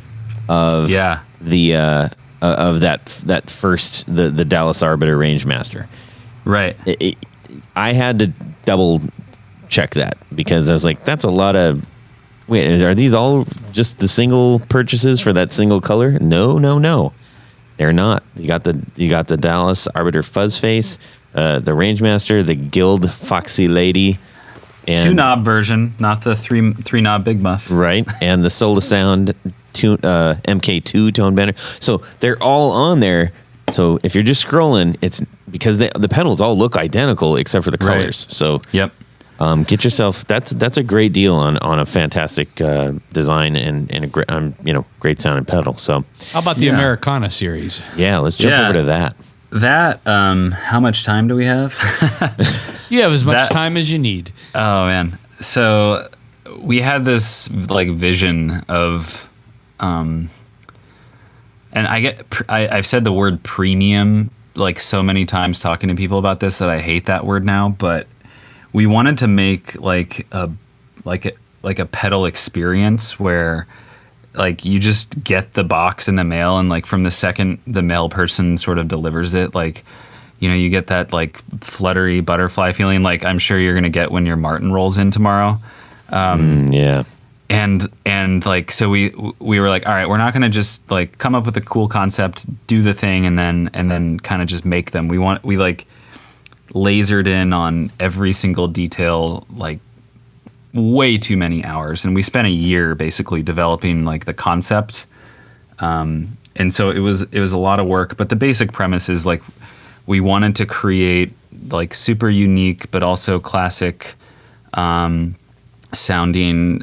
of of that first the Dallas Arbiter Rangemaster. Right. I had to double check that because I was like, that's a lot of. Wait, are these all just the single purchases for that single color? No. They're not. You got the Dallas Arbiter Fuzz Face, the Rangemaster, the Guild Foxy Lady, and 2 knob version, not the 3 knob Big Muff. Right, and the Sola Sound MK2 tone bender. So they're all on there. So if you're just scrolling, it's because the pedals all look identical except for the colors. Right. So Yep. Get yourself. That's a great deal on a fantastic design and a great sounding pedal. So how about the Americana series? Yeah, let's jump over to that. That how much time do we have? You have as much time as you need. Oh man. So we had this like vision of and I've said the word premium like so many times talking to people about this that I hate that word now, but we wanted to make like a pedal experience where like you just get the box in the mail, and like from the second the mail person sort of delivers it, like, you get that like fluttery butterfly feeling like I'm sure you're going to get when your Martin rolls in tomorrow. Yeah. And like, so we were like, all right, we're not going to just like come up with a cool concept, do the thing, and then kind of just make them. We like lasered in on every single detail, like way too many hours, and we spent a year basically developing like the concept, and so it was a lot of work, but the basic premise is like we wanted to create like super unique but also classic sounding,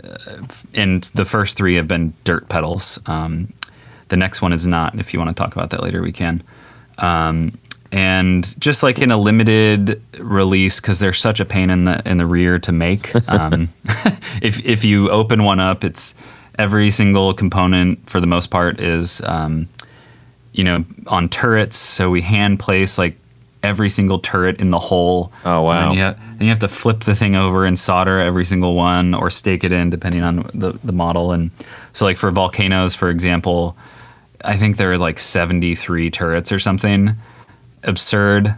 and the first 3 have been dirt pedals. The next one is not. If you want to talk about that later, we can. And just like in a limited release, because they're such a pain in the rear to make. If you open one up, it's every single component for the most part is on turrets. So we hand place like every single turret in the hole. Oh wow! And you have to flip the thing over and solder every single one, or stake it in depending on the model. And so like for Volcanoes, for example, I think there are like 73 turrets or something. Absurd.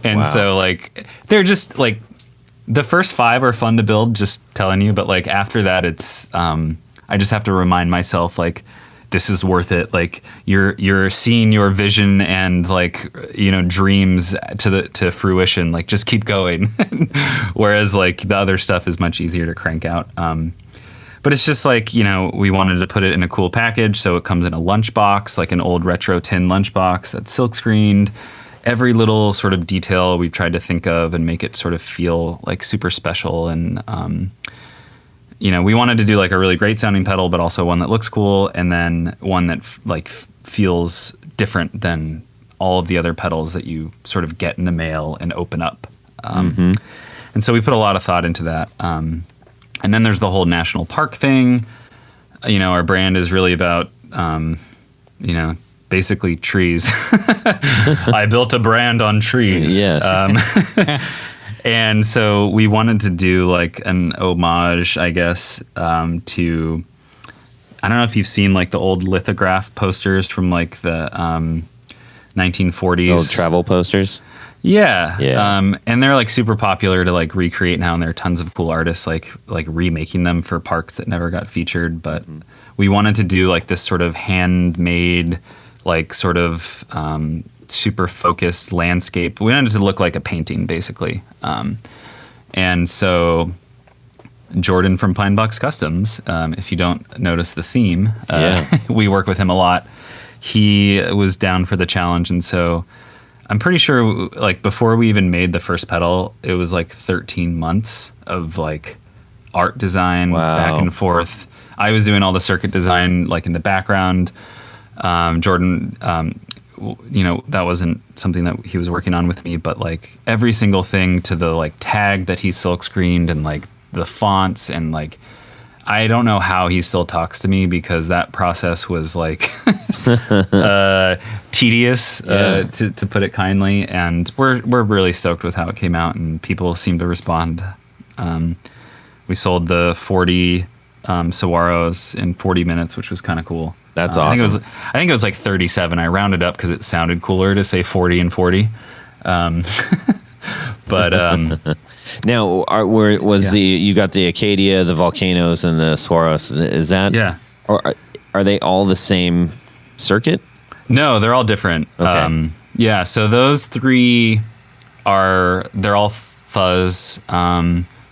And so like they're just like the first 5 are fun to build, just telling you, but like after that it's I just have to remind myself like this is worth it. Like you're seeing your vision and like dreams to fruition. Like just keep going. Whereas like the other stuff is much easier to crank out. But it's just like, we wanted to put it in a cool package. So it comes in a lunchbox, like an old retro tin lunchbox that's silk screened. Every little sort of detail we've tried to think of and make it sort of feel like super special. And, we wanted to do like a really great sounding pedal, but also one that looks cool. And then one that feels different than all of the other pedals that you sort of get in the mail and open up. And so we put a lot of thought into that. And then there's the whole national park thing. Our brand is really about, basically trees. I built a brand on trees. Yes. And so we wanted to do like an homage, I guess, to, I don't know if you've seen like the old lithograph posters from like the 1940s. Old travel posters. Yeah. Yeah. And they're like super popular to like recreate now, and there are tons of cool artists like remaking them for parks that never got featured. But we wanted to do like this sort of handmade, like sort of super focused landscape. We wanted it to look like a painting, basically. And so Jordan from Pine Box Customs, if you don't notice the theme, we work with him a lot. He was down for the challenge, and so I'm pretty sure like before we even made the first pedal, it was like 13 months of like art design back and forth. I was doing all the circuit design like in the background. Jordan, that wasn't something that he was working on with me, but like every single thing to the like tag that he silk screened and like the fonts and like, I don't know how he still talks to me because that process was like tedious, to put it kindly. And we're really stoked with how it came out, and people seem to respond. We sold the 40 Saguaros in 40 minutes, which was kind of cool. That's awesome. I think it was like 37. I rounded up because it sounded cooler to say 40 and 40. But now, you got the Acadia, the Volcanoes, and the Saguaros? Is that or are they all the same circuit? No, they're all different. Okay. So those 3 they're all fuzz.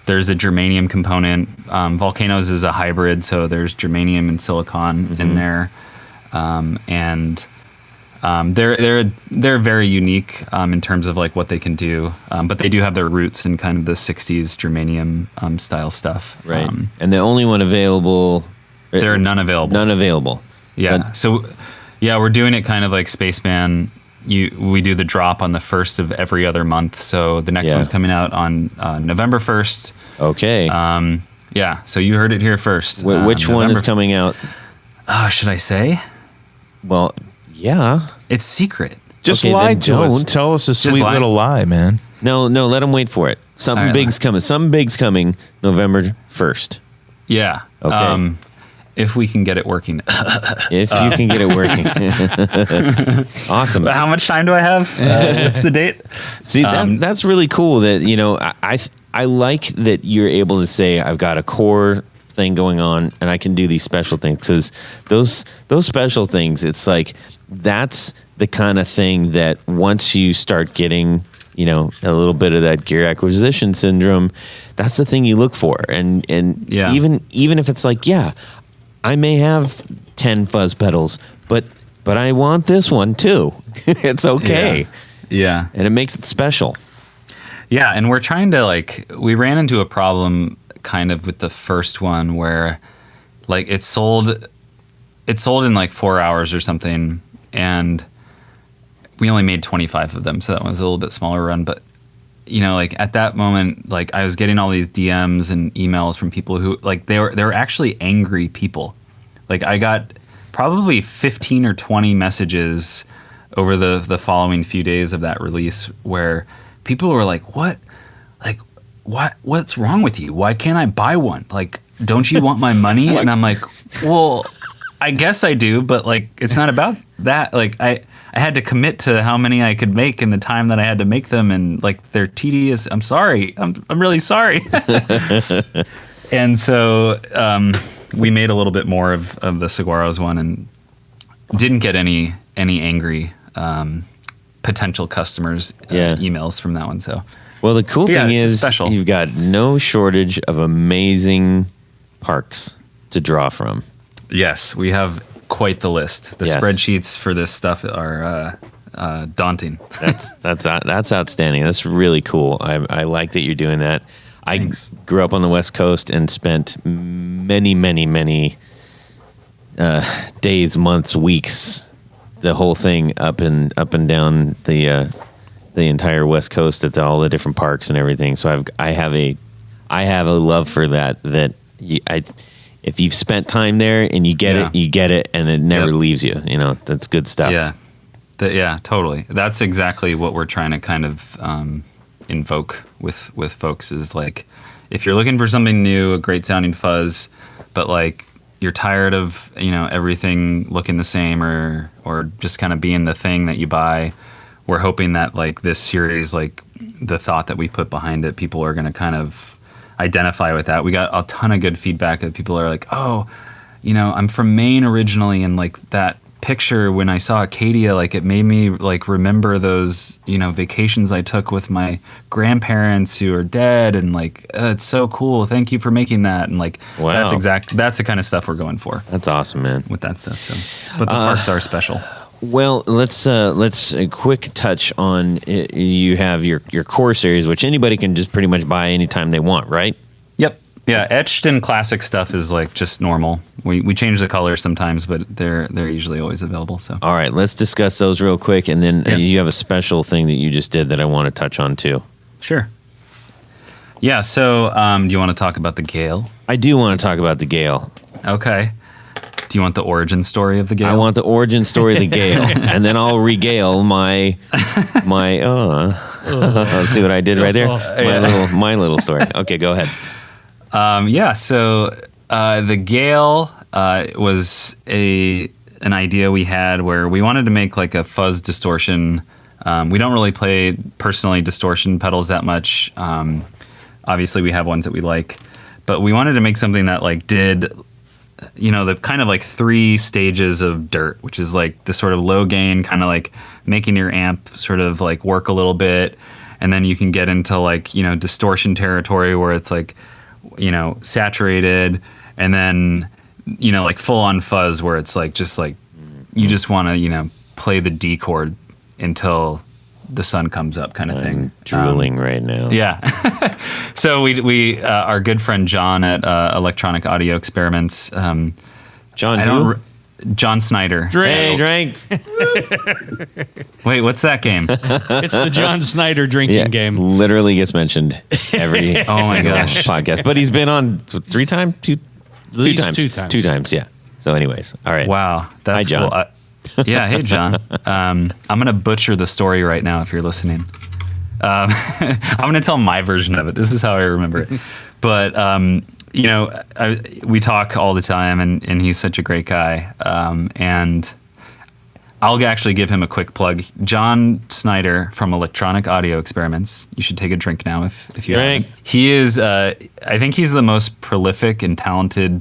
There's a germanium component. Volcanoes is a hybrid, so there's germanium and silicon in there, and they're very unique in terms of like what they can do. But they do have their roots in kind of the '60s germanium style stuff. Right. And the only one available. There are none available. None available. Yeah. So, we're doing it kind of like Spaceman. We do the drop on the 1st of every other month. So the next one's coming out on November 1st. Okay. So you heard it here first. Which one is coming out? Should I say? Well, yeah. It's secret. Just Okay, lie then to us. don't. Tell us a sweet lie. little lie, man. No, let them wait for it. Something big's coming. Something big's coming November 1st. Yeah. Okay. If we can get it working. If you can get it working. Awesome. How much time do I have? What's the date? See, that's really cool that, I like that you're able to say, I've got a core thing going on and I can do these special things, because those special things, it's like, that's the kind of thing that once you start getting, a little bit of that gear acquisition syndrome, that's the thing you look for. And even if it's like, I may have 10 fuzz pedals, but I want this one too. It's okay. Yeah. And it makes it special. Yeah, and we're trying to we ran into a problem kind of with the first one where like it sold in like 4 hours or something, and we only made 25 of them, so that was a little bit smaller run. But you know, like at that moment, like I was getting all these DMs and emails from people who like they were actually angry people. Like I got probably 15 or 20 messages over the following few days of that release where people were like, what? Like, what's wrong with you? Why can't I buy one? Like, don't you want my money? And I'm like, well, I guess I do, but like, it's not about that. Like, I had to commit to how many I could make in the time that I had to make them, and like, they're tedious. I'm sorry. I'm really sorry. And so we made a little bit more of the Saguaros one, and didn't get any angry potential customers emails from that one. So. Well, the cool thing is special. You've got no shortage of amazing parks to draw from. Yes, we have quite the list. The spreadsheets for this stuff are daunting. That's outstanding. That's really cool. I like that you're doing that. Thanks. I grew up on the West Coast and spent many days, months, weeks, the whole thing up and down the entire West Coast at all the different parks and everything. So I have a love for that. If you've spent time there and you get it, you get it, and it never leaves you. You know, that's good stuff. Yeah, totally. That's exactly what we're trying to kind of invoke with folks is like, if you're looking for something new, a great sounding fuzz, but like you're tired of, you know, everything looking the same or just kind of being the thing that you buy, we're hoping that like this series, like the thought that we put behind it, people are going to kind of identify with that. We got a ton of good feedback that people are like, oh, you know, I'm from Maine originally, and like that picture when I saw Acadia, like it made me like remember those, you know, vacations I took with my grandparents who are dead, and like it's so cool. Thank you for making that. And like that's the kind of stuff we're going for. That's awesome, man. With that stuff. So, but the parks are special. Well, let's a quick touch on you have your core series, which anybody can just pretty much buy anytime they want, right? Yep. Yeah, etched and classic stuff is like just normal. We change the colors sometimes, but they're usually always available. So all right, let's discuss those real quick, and then you have a special thing that you just did that I want to touch on too. Sure. Yeah. So do you want to talk about the Gale? I do want to talk about the Gale. Okay. Do you want the origin story of the Gale? I want the origin story of the Gale, and then I'll regale my. See what I did right there? My little story. Okay, go ahead. So the Gale was an idea we had where we wanted to make like a fuzz distortion. We don't really play personally distortion pedals that much. Obviously, we have ones that we like, but we wanted to make something that like did, you know, the kind of like 3 stages of dirt, which is like the sort of low gain, kind of like making your amp sort of like work a little bit, and then you can get into like, you know, distortion territory where it's like, you know, saturated, and then, you know, like full on fuzz where it's like just like you just want to, you know, play the D chord until the sun comes up, kind of thing. Drooling right now. Yeah. So we our good friend John at Electronic Audio Experiments. John who? John Snyder. Hey, drink. Wait, what's that game? It's the John Snyder drinking game. Literally gets mentioned every oh my gosh podcast. But he's been on 3 times, two times. 2 times. 2 times, yeah. So anyways, all right. Wow. That's Hi, John. cool. Yeah, hey, John. I'm going to butcher the story right now if you're listening. I'm going to tell my version of it. This is how I remember it. But, you know, we talk all the time, and he's such a great guy. And I'll actually give him a quick plug. John Snyder from Electronic Audio Experiments. You should take a drink now if you haven't. He is, I think he's the most prolific and talented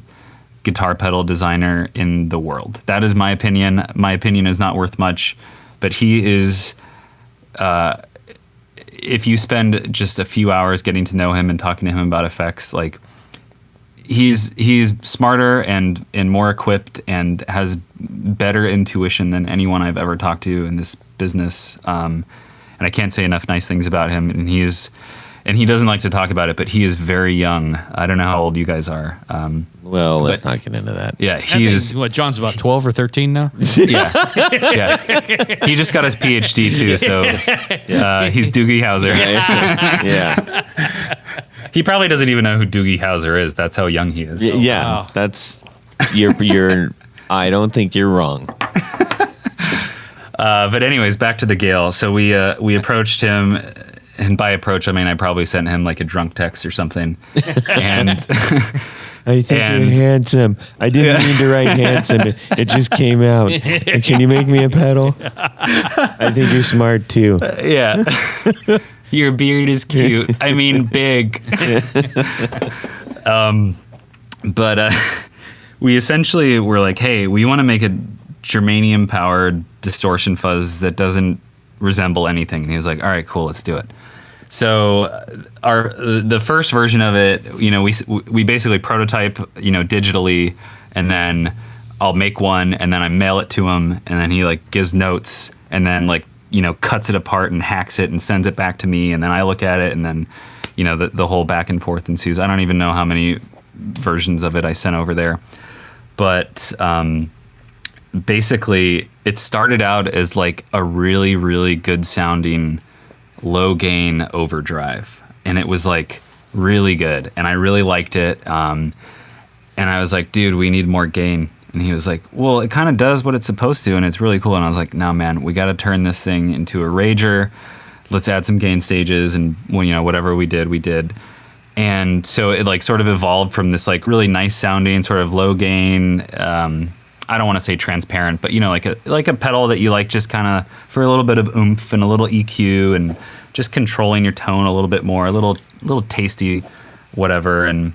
guitar pedal designer in the world. That is my opinion. My opinion is not worth much, but he is, if you spend just a few hours getting to know him and talking to him about effects, like he's smarter and more equipped and has better intuition than anyone I've ever talked to in this business. And I can't say enough nice things about him. And he's and he doesn't like to talk about it, but he is very young. I don't know how old you guys are. Well, let's not get into that. Yeah, he's what? John's about 12 or 13 now. yeah. He just got his PhD too, so he's Doogie Howser. Yeah. He probably doesn't even know who Doogie Howser is. That's how young he is. So. Yeah. Wow. That's you're. I don't think you're wrong. But anyways, back to the Gale. So we approached him, and by approach I mean I probably sent him like a drunk text or something. And I think you're handsome. I didn't mean to write handsome. It just came out. Can you make me a pedal? I think you're smart too. yeah, your beard is cute. I mean, big. But we essentially were like, hey, we want to make a germanium powered distortion fuzz that doesn't resemble anything. And he was like, all right, cool, let's do it. So the first version of it, we basically prototype, digitally, and then I'll make one, and then I mail it to him, and then he like gives notes, and then like cuts it apart and hacks it and sends it back to me, and then I look at it, and then the whole back and forth ensues. I don't even know how many versions of it I sent over there, but basically it started out as like a really, really good sounding low gain overdrive, and it was like really good, and I really liked it, and I was like, dude, we need more gain. And he was like, well, it kind of does what it's supposed to, and it's really cool. And I was like, no, man, we got to turn this thing into a rager. Let's add some gain stages, and whatever we did. And so it like sort of evolved from this like really nice sounding sort of low gain, I don't want to say transparent, but like a pedal that you like just kind of for a little bit of oomph and a little EQ and just controlling your tone a little bit more, a little tasty whatever. And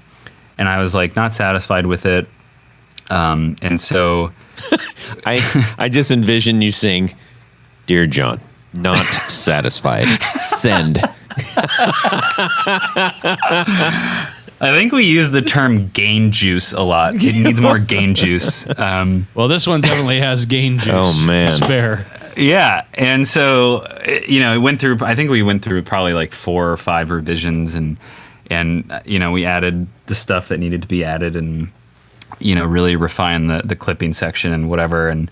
I was like not satisfied with it. And so I just envision you saying, "Dear John, not satisfied. Send." I think we use the term gain juice a lot. It needs more gain juice. Well, this one definitely has gain juice Oh, man. to spare. Yeah. And so, it went through, I think we went through probably like 4 or 5 revisions, and we added the stuff that needed to be added, and, really refined the clipping section and whatever. And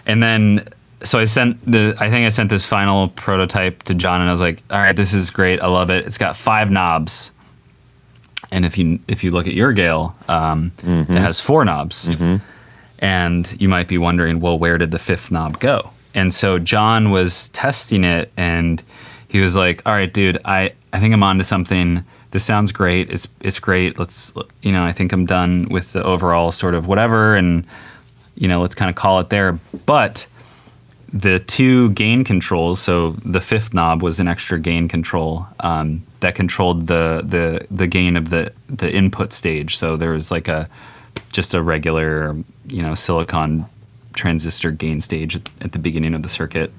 then, so I think I sent this final prototype to John, and I was like, all right, this is great. I love it. It's got 5 knobs. And if you look at your Gale, it has 4 knobs. Mm-hmm. And you might be wondering, well, where did the 5th knob go? And so John was testing it, and he was like, all right, dude, I think I'm onto something. This sounds great. It's great. Let's, I think I'm done with the overall sort of whatever, and, let's kind of call it there. But the 2 gain controls, so the 5th knob was an extra gain control that controlled the gain of the input stage. So there was like just a regular, silicon transistor gain stage at the beginning of the circuit.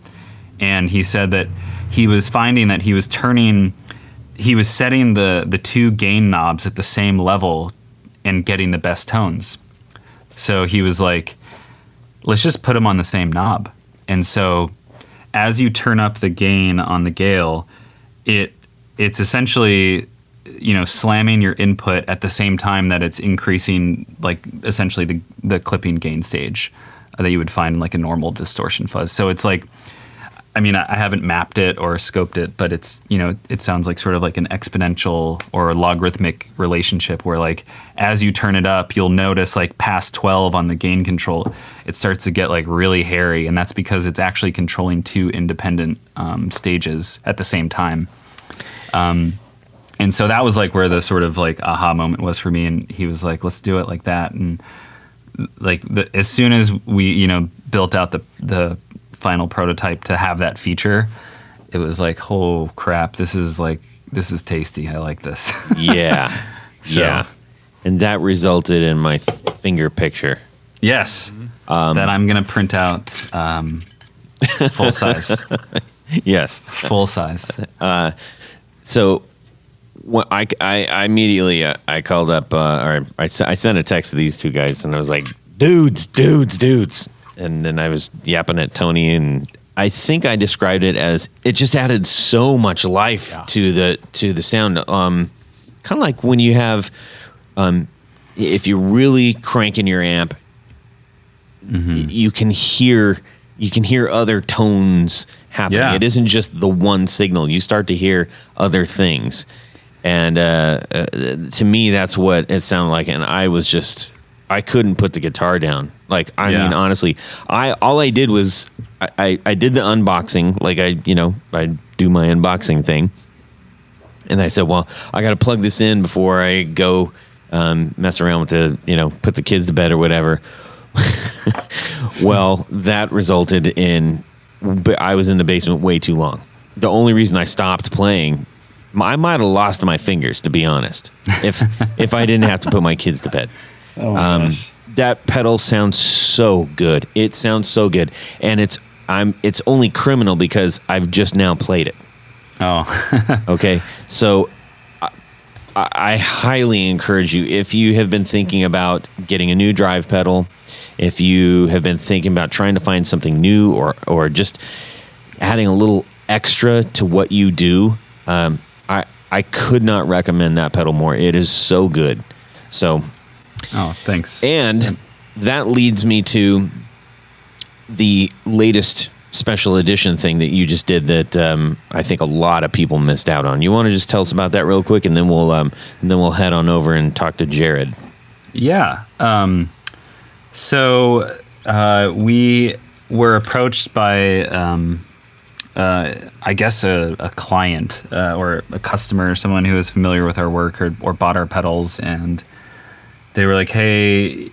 And he said that he was finding that he was setting the 2 gain knobs at the same level and getting the best tones. So he was like, let's just put them on the same knob. And so as you turn up the gain on the Gale, it's essentially, slamming your input at the same time that it's increasing, like, essentially the clipping gain stage that you would find in, like, a normal distortion fuzz. So it's like, I mean, I haven't mapped it or scoped it, but it's, it sounds like sort of like an exponential or logarithmic relationship where, like, as you turn it up, you'll notice, like, past 12 on the gain control, it starts to get, like, really hairy. And that's because it's actually controlling 2 independent stages at the same time. And so that was, like, where the sort of, like, aha moment was for me. And he was like, let's do it like that. And, like, as soon as we, built out the final prototype to have that feature, it was like, oh crap, this is tasty. I like this. Yeah. Yeah. And that resulted in my finger picture. Yes. That I'm going to print out full size. Yes. Full size. So when I immediately I called up or I sent a text to these 2 guys, and I was like, dudes. And then I was yapping at Tony and I think I described it as it just added so much life to the sound. Kind of like when you have, if you're really cranking your amp, you can hear other tones happening. Yeah. It isn't just the one signal. You start to hear other things, and to me, that's what it sounded like. And I couldn't put the guitar down. Like, I mean, honestly, all I did was I did the unboxing. Like I do my unboxing thing, and I said, well, I got to plug this in before I go mess around with put the kids to bed or whatever. Well, that resulted in I was in the basement way too long. The only reason I stopped playing, I might have lost my fingers, to be honest, if I didn't have to put my kids to bed. Oh my gosh. That pedal sounds so good. It sounds so good, and it's only criminal because I've just now played it. Oh, Okay, so I highly encourage you, if you have been thinking about getting a new drive pedal, if you have been thinking about trying to find something new or just adding a little extra to what you do, I could not recommend that pedal more. It is so good. So, oh, thanks. and that leads me to the latest special edition thing that you just did that I think a lot of people missed out on. You want to just tell us about that real quick, and then we'll head on over and talk to Jared. Yeah. So we were approached by, I guess, a client or a customer, someone who was familiar with our work or bought our pedals, and they were like, "Hey,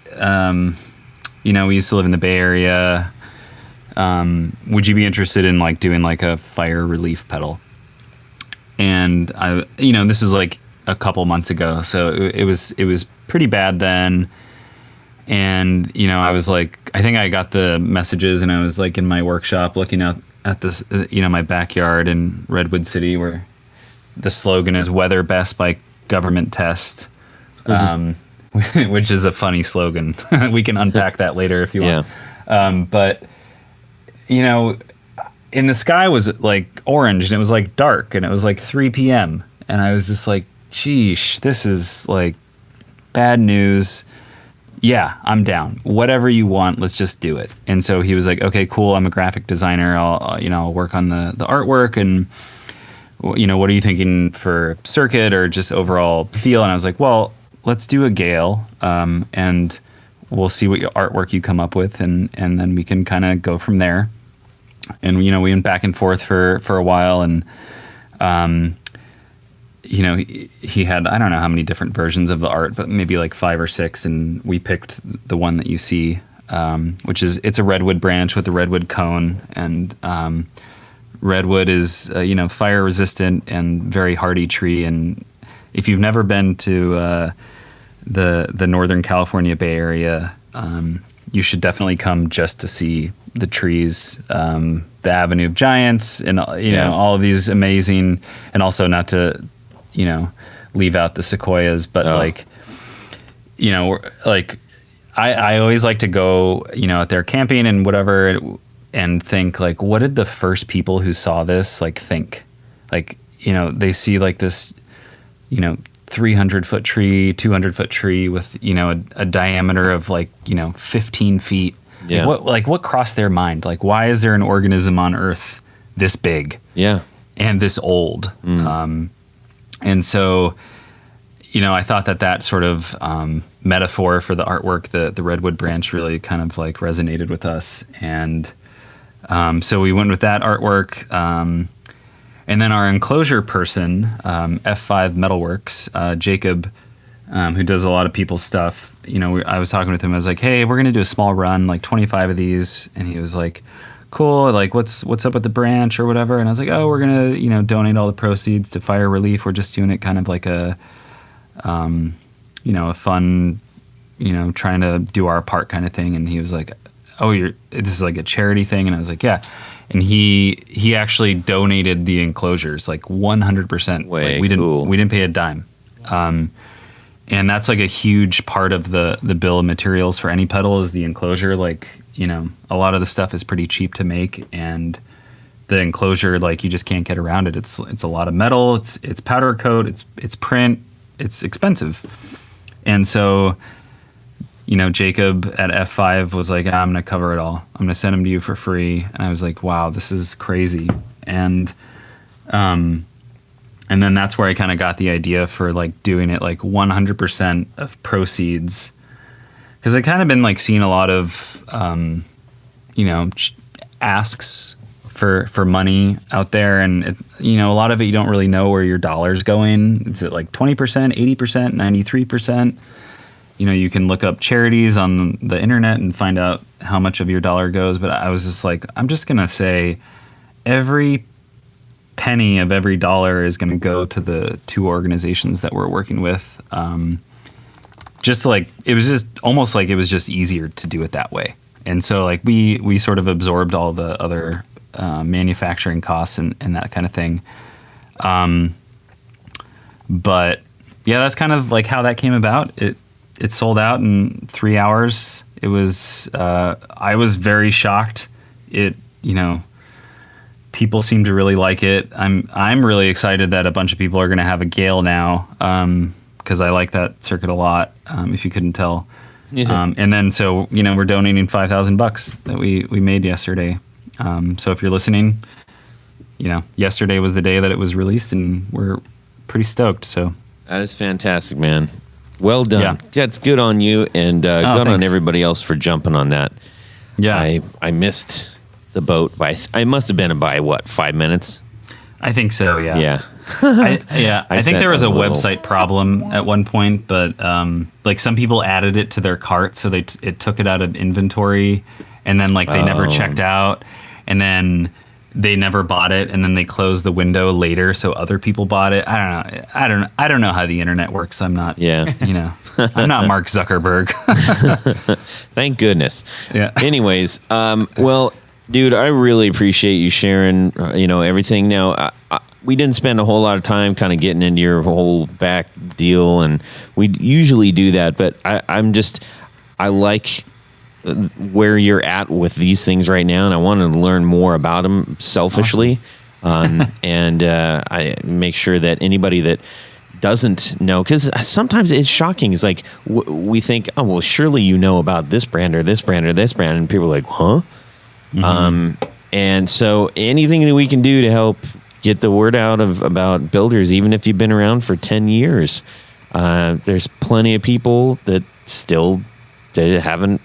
we used to live in the Bay Area. Would you be interested in like doing like a fire relief pedal?" And this was like a couple months ago, so it was pretty bad then. And I was like, I think I got the messages, and I was like in my workshop looking out at this, my backyard in Redwood City, where the slogan is "Weather Best by Government Test," which is a funny slogan. We can unpack that later if you want. Yeah. But in the sky was like orange, and it was like dark, and it was like 3 p.m. And I was just like, "Sheesh, this is like bad news." Yeah, I'm down. Whatever you want, let's just do it. And so he was like, "Okay, cool. I'm a graphic designer. I'll work on the artwork. And what are you thinking for circuit or just overall feel?" And I was like, "Well, let's do a Gale, and we'll see what artwork you come up with, and then we can kind of go from there." And we went back and forth for a while, and he had, I don't know how many different versions of the art, but maybe like 5 or 6, and we picked the one that you see, which is, it's a redwood branch with a redwood cone, and redwood is fire resistant and very hardy tree. And if you've never been to the Northern California Bay Area, you should definitely come just to see the trees, the Avenue of Giants, and all of these amazing, and also not to leave out the sequoias, but I always like to go out there camping and whatever, and think like, what did the first people who saw this like think? Like, they see like this 300-foot tree, 200-foot tree with a diameter of like 15 feet. Yeah. What crossed their mind? Like, why is there an organism on Earth this big? Yeah. And this old? And so, I thought that sort of metaphor for the artwork, the redwood branch, really kind of like resonated with us. And so we went with that artwork. And then our enclosure person, F5 Metalworks, Jacob, who does a lot of people's stuff, I was talking with him. I was like, "Hey, we're going to do a small run, like 25 of these." And he was like, "Cool, like what's up with the branch or whatever?" And I was like, "Oh, we're going to, donate all the proceeds to fire relief. We're just doing it kind of like a fun, trying to do our part kind of thing." And he was like, "Oh, this is like a charity thing?" And I was like, "Yeah." And he actually donated the enclosures, like 100%. Way we cool. didn't pay a dime. And that's like a huge part of the bill of materials for any pedal is the enclosure. Like, a lot of the stuff is pretty cheap to make, and the enclosure, like you just can't get around it. It's a lot of metal. It's powder coat. It's print. It's expensive. And so, Jacob at F5 was like, I'm going to cover it all. I'm going to send them to you for free. And I was like, wow, this is crazy. And then that's where I kind of got the idea for like doing it like 100% of proceeds. Cause I kind of been like seeing a lot of, asks for money out there. And, a lot of it, you don't really know where your dollar's going. Is it like 20%, 80%, 93%? You can look up charities on the internet and find out how much of your dollar goes. But I was just like, I'm just going to say every penny of every dollar is going to go to the two organizations that we're working with. Just like, it was just almost like it was just easier to do it that way. And so like we sort of absorbed all the other manufacturing costs and that kind of thing. But yeah, that's kind of like how that came about. It sold out in 3 hours. It was, I was very shocked. People seem to really like it. I'm really excited that a bunch of people are going to have a Gale now, because I like that circuit a lot. If you couldn't tell, and then so we're donating $5,000 that we made yesterday. So if you're listening, yesterday was the day that it was released, and we're pretty stoked. So that is fantastic, man. Well done. Yeah. That's good on you, and good on thanks. everybody else for jumping on that. Yeah, I missed the boat by, I must have been by what, 5 minutes? I think so. Yeah. Yeah. I think there was a little website problem at one point, but like some people added it to their cart, so it took it out of inventory, and then like they never checked out, and then they never bought it, and then they closed the window later, so other people bought it. I don't know how the internet works. I'm not. Yeah. I'm not Mark Zuckerberg. Thank goodness. Yeah. Anyways, well, dude, I really appreciate you sharing, everything. Now, we didn't spend a whole lot of time kind of getting into your whole back deal, and we usually do that, but I like where you're at with these things right now, and I wanted to learn more about them selfishly. Awesome. And I make sure that anybody that doesn't know, because sometimes it's shocking. It's like we think, oh, well, surely about this brand or this brand or this brand, and people are like, huh? Mm-hmm. And so anything that we can do to help get the word out about builders, even if you've been around for 10 years, there's plenty of people that still haven't.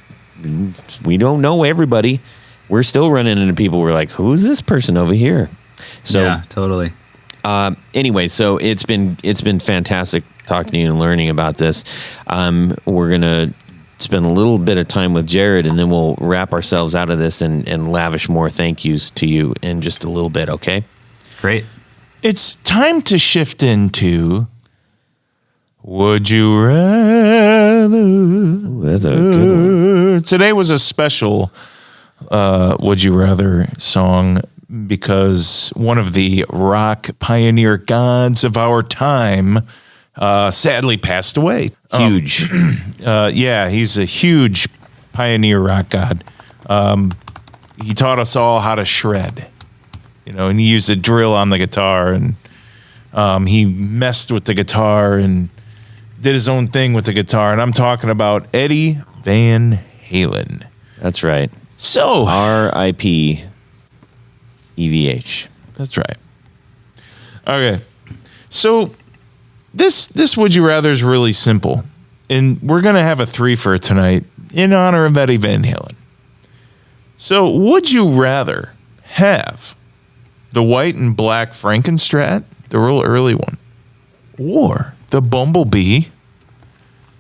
We don't know everybody. We're still running into people. We're like, who's this person over here? So yeah, totally. Anyway, so it's been fantastic talking to you and learning about this. We're gonna spend a little bit of time with Jared, and then we'll wrap ourselves out of this and lavish more thank yous to you in just a little bit. Okay. Great. It's time to shift into Would You Rather. Ooh, that's a good one. Today was a special Would You Rather song because one of the rock pioneer gods of our time sadly passed away. Huge. Yeah, he's a huge pioneer rock god. He taught us all how to shred. And he used a drill on the guitar, and he messed with the guitar and did his own thing with the guitar. And I'm talking about Eddie Van Halen. That's right. So R.I.P. EVH. That's right. Okay. So this Would You Rather is really simple. And we're going to have a three-fer tonight in honor of Eddie Van Halen. So would you rather have the white and black Frankenstrat, the real early one, or the Bumblebee,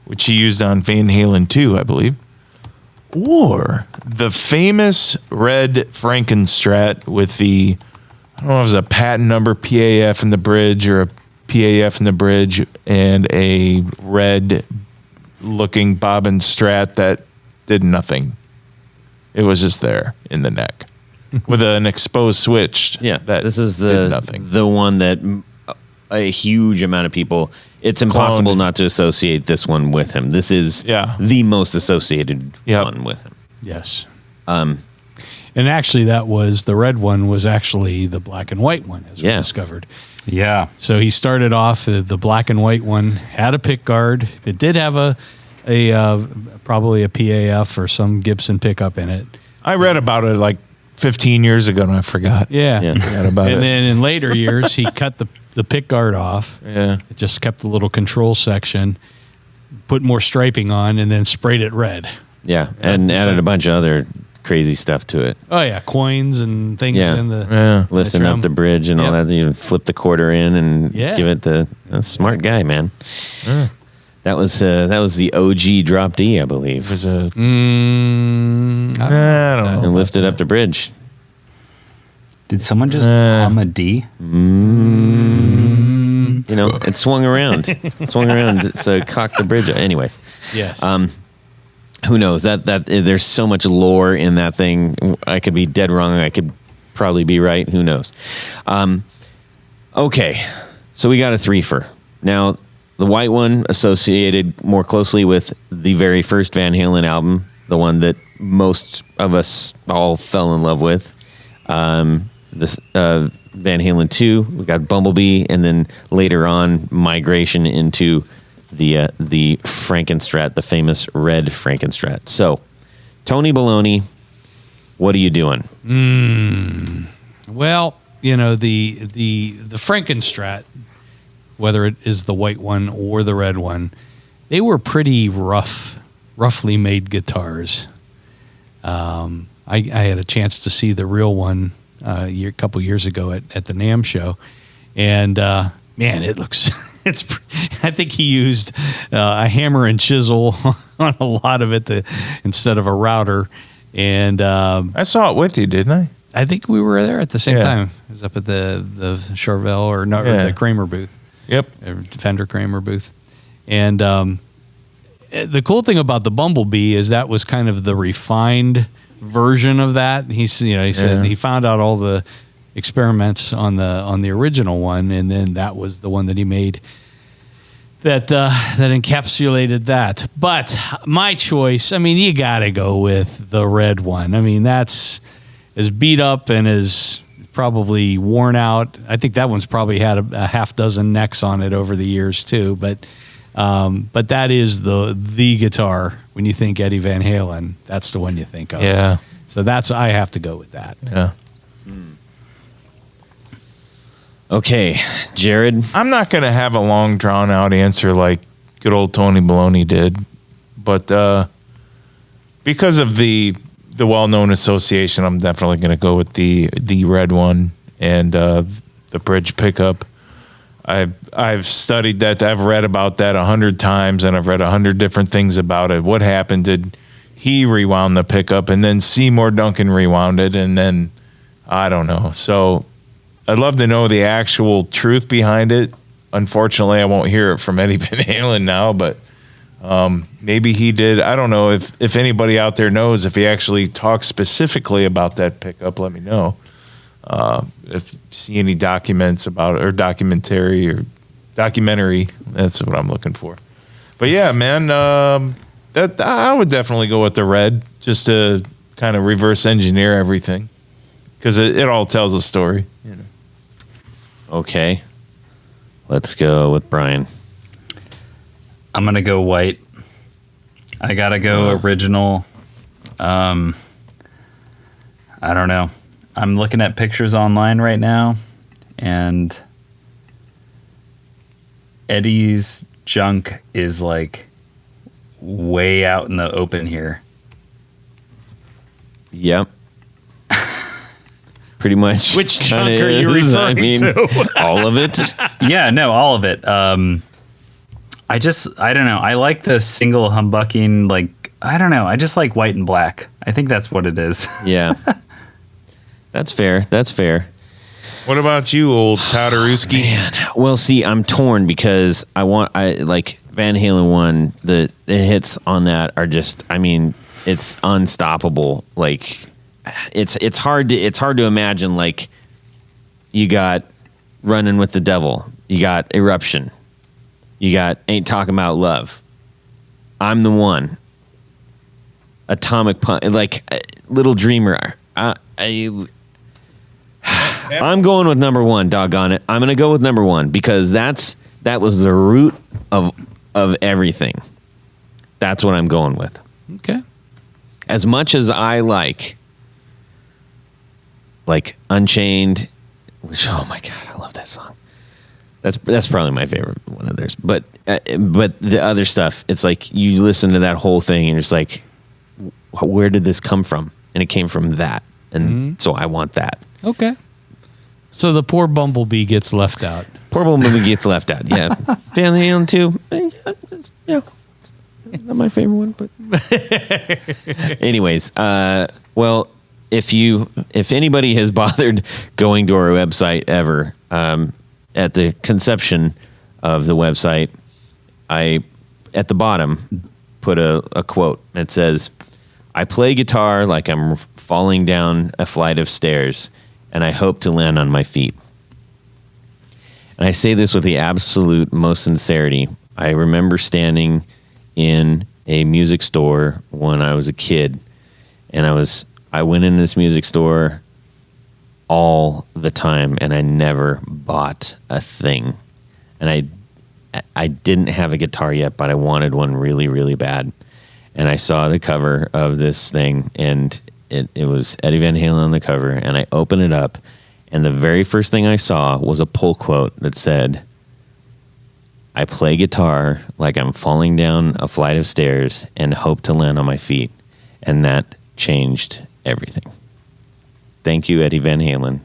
which he used on Van Halen 2, I believe, or the famous red Frankenstrat with the, I don't know if it was a patent number, PAF in the bridge or a PAF in the bridge, and a red looking bobbin Strat that did nothing. It was just there in the neck with an exposed switch. Yeah, this is did nothing. the one that a huge amount of people. It's impossible Cloned. not to associate this one with him. This is the most associated one with him. Yes. And actually, the red one was actually the black and white one, as we discovered. Yeah. So he started off the black and white one, had a pick guard. It did have a probably a PAF or some Gibson pickup in it. I read about it like 15 years ago and I forgot. Yeah. Yeah. Forgot about And it. then in later years, he cut the pick guard off. Yeah. It just kept the little control section, put more striping on, and then sprayed it red. Yeah, and added a bunch of other crazy stuff to it. Oh yeah, coins and things Yeah. in the Yeah. Lifting trim. up the bridge and all Yep. that. You flip the quarter in and Yeah. give it the smart guy, man. That was the OG drop D, I believe. It was a, I I don't know. And lifted up the bridge. Did someone just hum a D? You know, it swung around. So cocked the bridge. Anyways, Yes. who knows? That there's so much lore in that thing. I could be dead wrong. I could probably be right. Who knows? Okay, so we got a threefer. Now, the white one associated more closely with the very first Van Halen album, the one that most of us all fell in love with. This Van Halen 2, we got Bumblebee, and then later on migration into the Frankenstrat, the famous red Frankenstrat. So, Tony Baloney, what are you doing? Well, you know, the Frankenstrat, whether it is the white one or the red one, they were pretty roughly made guitars. I had a chance to see the real one a couple years ago at the NAMM show, and man, it looks. I think he used a hammer and chisel on a lot of it instead of a router, and I saw it with you, didn't I? I think we were there at the same Yeah. time. It was up at the Charvel or the Kramer booth. Yep. Fender Kramer booth. And the cool thing about the Bumblebee is that was kind of the refined version of that. He said he found out all the experiments on the original one, and then that was the one that he made that encapsulated that. But my choice, I mean, you got to go with the red one. I mean, that's as beat up and as probably worn out. I think that one's probably had a half dozen necks on it over the years too. But that is the guitar when you think Eddie Van Halen. That's the one you think of. Yeah. So I have to go with that. Yeah. Okay, Jared. I'm not going to have a long, drawn-out answer like good old Tony Baloney did, but because of the well-known association, I'm definitely going to go with the red one and the bridge pickup. I've studied that. I've read about that 100 times, and I've read 100 different things about it. What happened? Did he rewound the pickup, and then Seymour Duncan rewound it, and then I don't know. So I'd love to know the actual truth behind it. Unfortunately, I won't hear it from Eddie Van Halen now, but maybe he did. I don't know if anybody out there knows if he actually talks specifically about that pickup. Let me know. If you see any documents about it, or documentary, that's what I'm looking for. But yeah, man, that I would definitely go with the red, just to kind of reverse engineer everything, because it all tells a story. You know. Okay, let's go with Brian. I'm gonna go white. I gotta go original. I don't know. I'm looking at pictures online right now, and Eddie's junk is like way out in the open here. Yep. Pretty much. Which chunk kinda are you is. referring to? All of it. Yeah, no, all of it. I don't know. I like the single humbucking, like, I don't know. I just like white and black. I think that's what it is. Yeah. That's fair. What about you, old Todorowski? Man, well, see, I'm torn because I like Van Halen 1. The hits on that are just, I mean, it's unstoppable. Like, it's hard to imagine. Like, you got Running with the Devil, you got Eruption, you got Ain't Talking About Love, I'm the One, Atomic Punch, like Little Dreamer. I'm going with number one. Doggone it! I'm going to go with number one because that was the root of everything. That's what I'm going with. Okay. As much as I like Unchained, which oh my god, I love that song. That's probably my favorite one of theirs. But the other stuff, it's like you listen to that whole thing and you're just like, where did this come from? And it came from that, and so I want that. Okay. So the poor Bumblebee gets left out. Poor Bumblebee gets left out. Yeah, Van Halen too. Yeah, not my favorite one, but anyways, well, if anybody has bothered going to our website ever, at the conception of the website, I at the bottom put a quote that says, "I play guitar like I'm falling down a flight of stairs, and I hope to land on my feet." And I say this with the absolute most sincerity. I remember standing in a music store when I was a kid, and I went in this music store all the time, and I never bought a thing. And I didn't have a guitar yet, but I wanted one really, really bad. And I saw the cover of this thing, and it was Eddie Van Halen on the cover, and I opened it up, and the very first thing I saw was a pull quote that said, "I play guitar like I'm falling down a flight of stairs and hope to land on my feet." And that changed everything. Thank you, Eddie Van Halen.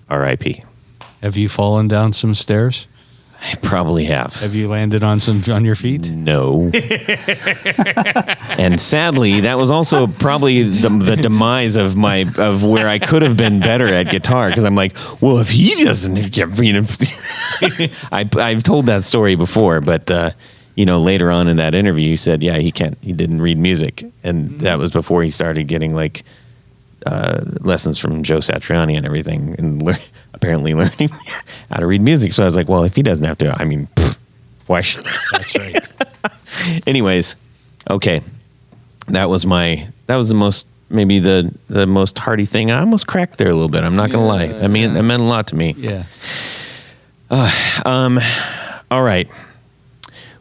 R.I.P. Have you fallen down some stairs? I probably have. Have you landed on your feet? No. And sadly, that was also probably the demise of where I could have been better at guitar, because I'm like, well, if he doesn't, I've told that story before, but later on in that interview, he said, yeah, he didn't read music, and that was before he started getting lessons from Joe Satriani and everything, and apparently learning how to read music. So I was like, well, if he doesn't have to, why should I? That's right. Anyways, okay. That was the most, maybe the most hearty thing. I almost cracked there a little bit. I'm not going to lie. I mean, it meant a lot to me. Yeah. All right.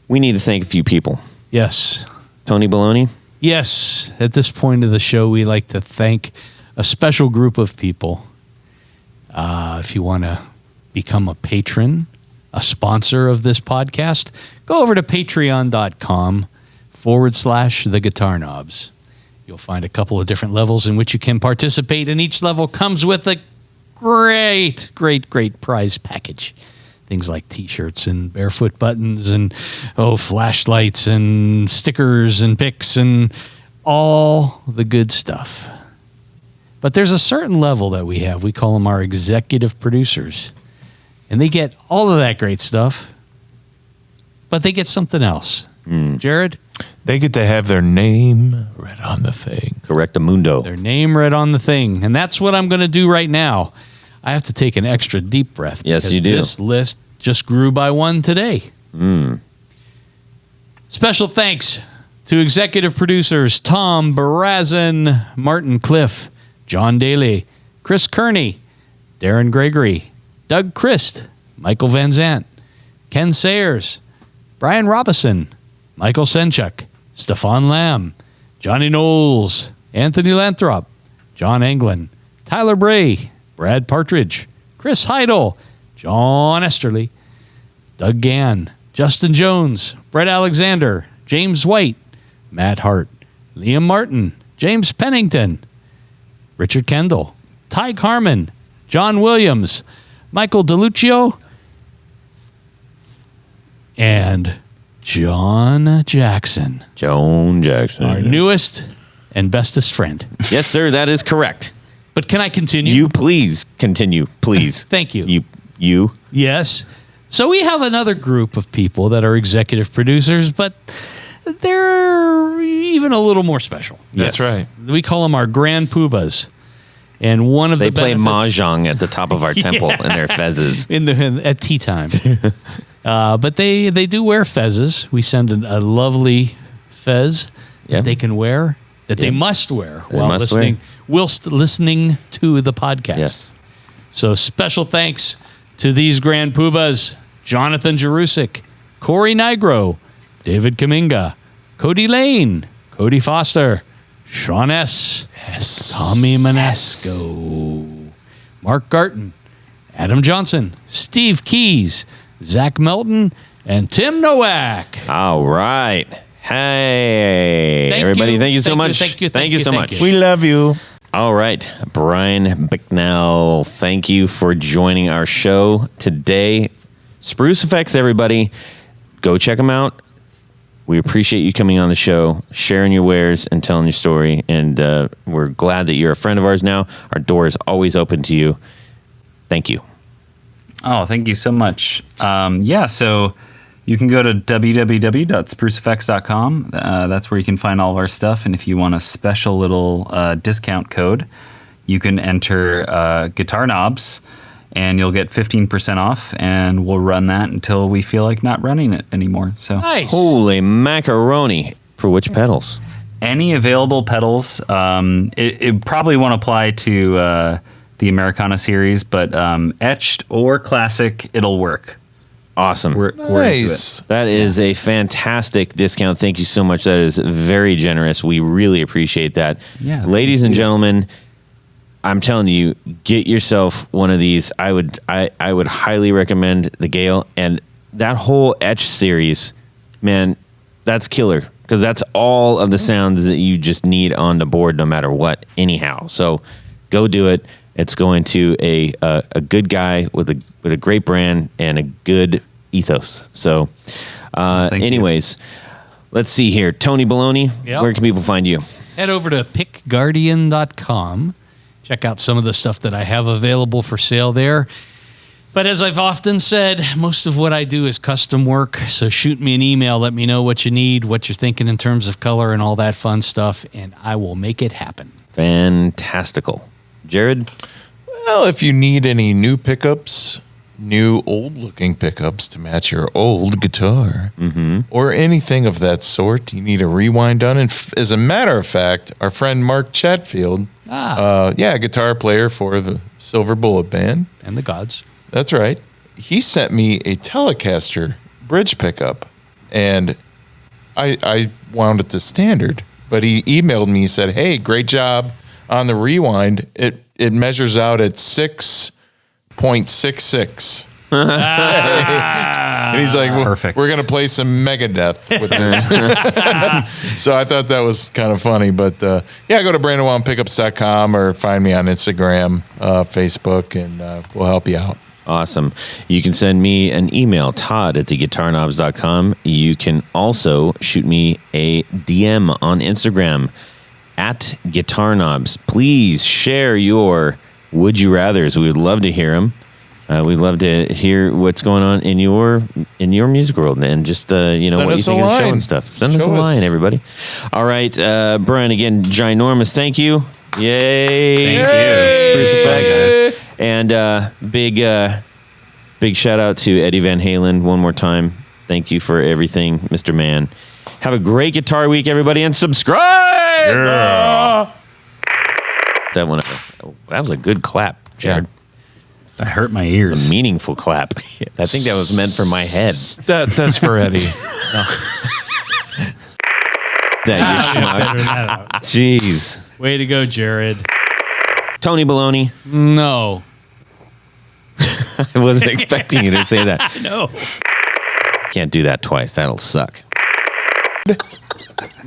We need to thank a few people. Yes. Tony Baloney. Yes. At this point of the show, we like to thank a special group of people. If you want to become a patron, a sponsor of this podcast, go over to patreon.com/The Guitar Knobs. You'll find a couple of different levels in which you can participate, and each level comes with a great, great, great prize package. Things like T-shirts and barefoot buttons and flashlights and stickers and picks and all the good stuff. But there's a certain level that we have. We call them our executive producers. And they get all of that great stuff, but they get something else. Jared? They get to have their name read on the thing. Correctamundo. Their name read on the thing. And that's what I'm going to do right now. I have to take an extra deep breath. Yes, you do. This list just grew by one today. Special thanks to executive producers Tom Barazin, Martin Cliff, John Daly, Chris Kearney, Darren Gregory, Doug Christ, Michael Van Zant, Ken Sayers, Brian Robison, Michael Senchuk, Stefan Lamb, Johnny Knowles, Anthony Lanthrop, John Anglin, Tyler Bray, Brad Partridge, Chris Heidel, John Esterly, Doug Gann, Justin Jones, Brett Alexander, James White, Matt Hart, Liam Martin, James Pennington, Richard Kendall, Ty Carmen, John Williams, Michael DeLuccio, and John Jackson. Joan Jackson. Our newest and bestest friend. Yes, sir, that is correct. But can I continue? You please continue, please. Thank you. You. Yes. So we have another group of people that are executive producers, but they're even a little more special. That's right. We call them our grand poobahs. And one of They the play benefits- mahjong at the top of our temple in their fezzes. at tea time. But they do wear fezzes. We send a lovely fez Yeah. that they can wear, that they Yeah. must wear They while must listening. whilst listening to the podcast. Yes. So special thanks to these grand poobahs: Jonathan Jerusik, Corey Nigro, David Kaminga, Cody Lane, Cody Foster, Sean S., Tommy Manasco, Mark Garton, Adam Johnson, Steve Keys, Zach Melton, and Tim Novak. All right. Hey, everybody. Thank you so much. Thank you so much. We love you. All right. Brian Bicknell, thank you for joining our show today. Spruce Effects, everybody. Go check them out. We appreciate you coming on the show, sharing your wares, and telling your story. And we're glad that you're a friend of ours now. Our door is always open to you. Thank you. Oh, thank you so much. So you can go to www.spruceeffects.com. That's where you can find all of our stuff. And if you want a special little discount code, you can enter Guitar Knobs, and you'll get 15% off. And we'll run that until we feel like not running it anymore. So Nice. Holy macaroni. For which pedals? any available pedals. It probably won't apply to the Americana series, but etched or classic, it'll work. Awesome. We're into Nice. it. That is a fantastic discount. Thank you so much. That is very generous. We really appreciate that. Yeah, Ladies thank and you. gentlemen, I'm telling you, get yourself one of these. I would highly recommend the Gale, and that whole etch series, man, that's killer, because that's all of the sounds that you just need on the board no matter what anyhow. So go do it. It's going to a good guy with a great brand and a good ethos. So Thank you. anyways, let's see here. Tony Baloney, Yep. where can people find you? Head over to pickguardian.com. Check out some of the stuff that I have available for sale there. But as I've often said, most of what I do is custom work. So shoot me an email. Let me know what you need, what you're thinking in terms of color and all that fun stuff, and I will make it happen. Fantastical. Jared? Well, if you need any new pickups, new old-looking pickups to match your old guitar, or anything of that sort, you need a rewind done. And as a matter of fact, our friend Mark Chatfield, guitar player for the Silver Bullet Band. And the gods. That's right. He sent me a Telecaster bridge pickup, and I wound it to standard. But he emailed me, he said, "Hey, great job on the rewind. It measures out at 6.66." And he's like, Perfect. "We're gonna play some Megadeth with this." So I thought that was kind of funny. But go to BrandonWildPickups.com or find me on Instagram, Facebook, and we'll help you out. Awesome. You can send me an email, todd@theguitarknobs.com. You can also shoot me a DM on Instagram @guitarknobs. Please share your would you rathers. We would love to hear them. We'd love to hear what's going on in your music world, and just what you us think a of the show line. and stuff. Send us Show a us. line, everybody. All right, Brian, again, ginormous thank you. Yay! Thank you. Spruce Effects. Guys. And big shout out to Eddie Van Halen one more time. Thank you for everything, Mr. Man. Have a great guitar week, everybody, and subscribe. That was a good clap, Jared. I hurt my A ears. meaningful clap. I think that was meant for my head. That's for Eddie. That you schmuck. Jeez. Way to go, Jared. Tony Baloney. No. I wasn't expecting you to say that. No. Can't do that twice. That'll suck.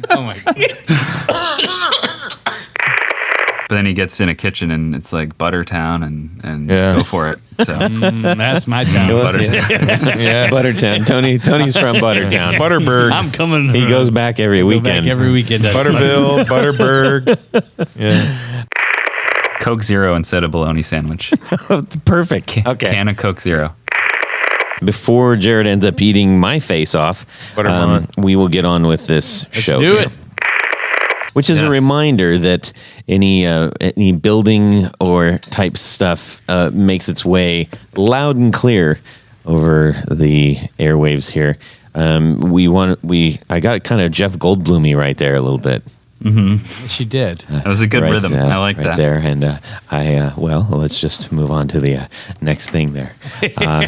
Oh, my God. But then he gets in a kitchen and it's like Buttertown and Yeah. go for it. So That's my town. Buttertown. Yeah. Buttertown. Tony's from Buttertown. Butterberg. I'm coming. He goes back every Go weekend. back every weekend. Butterville, Butterberg. Yeah. Coke Zero instead of bologna sandwich. Perfect. Okay. Can of Coke Zero. Before Jared ends up eating my face off, Butterbun. we will get on with this show. do here. it. Which is a Yes. reminder that any building or type stuff makes its way loud and clear over the airwaves here. I got kind of Jeff Goldblumey right there a little bit. Yes, you did. That was a good rhythm. I like right that. there. And well, let's just move on to the next thing there. Yeah.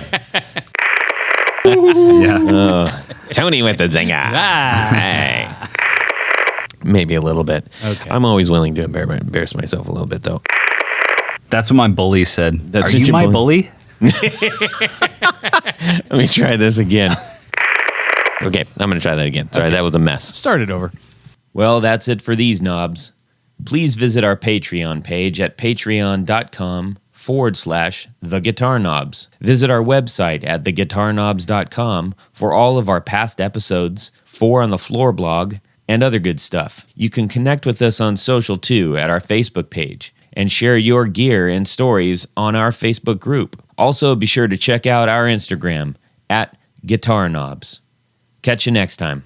Tony with the zinger. Hey. Maybe a little bit. Okay. I'm always willing to embarrass myself a little bit, though. That's what my bully said. That's Are what you your my bully? Let me try this again. Okay, I'm going to try that again. Sorry, that was a mess. Start it over. Well, that's it for these knobs. Please visit our Patreon page at patreon.com/theguitarknobs. Visit our website at theguitarknobs.com for all of our past episodes, 4 on the Floor blog, and other good stuff. You can connect with us on social too at our Facebook page and share your gear and stories on our Facebook group. Also, be sure to check out our Instagram at Guitar Knobs. Catch you next time.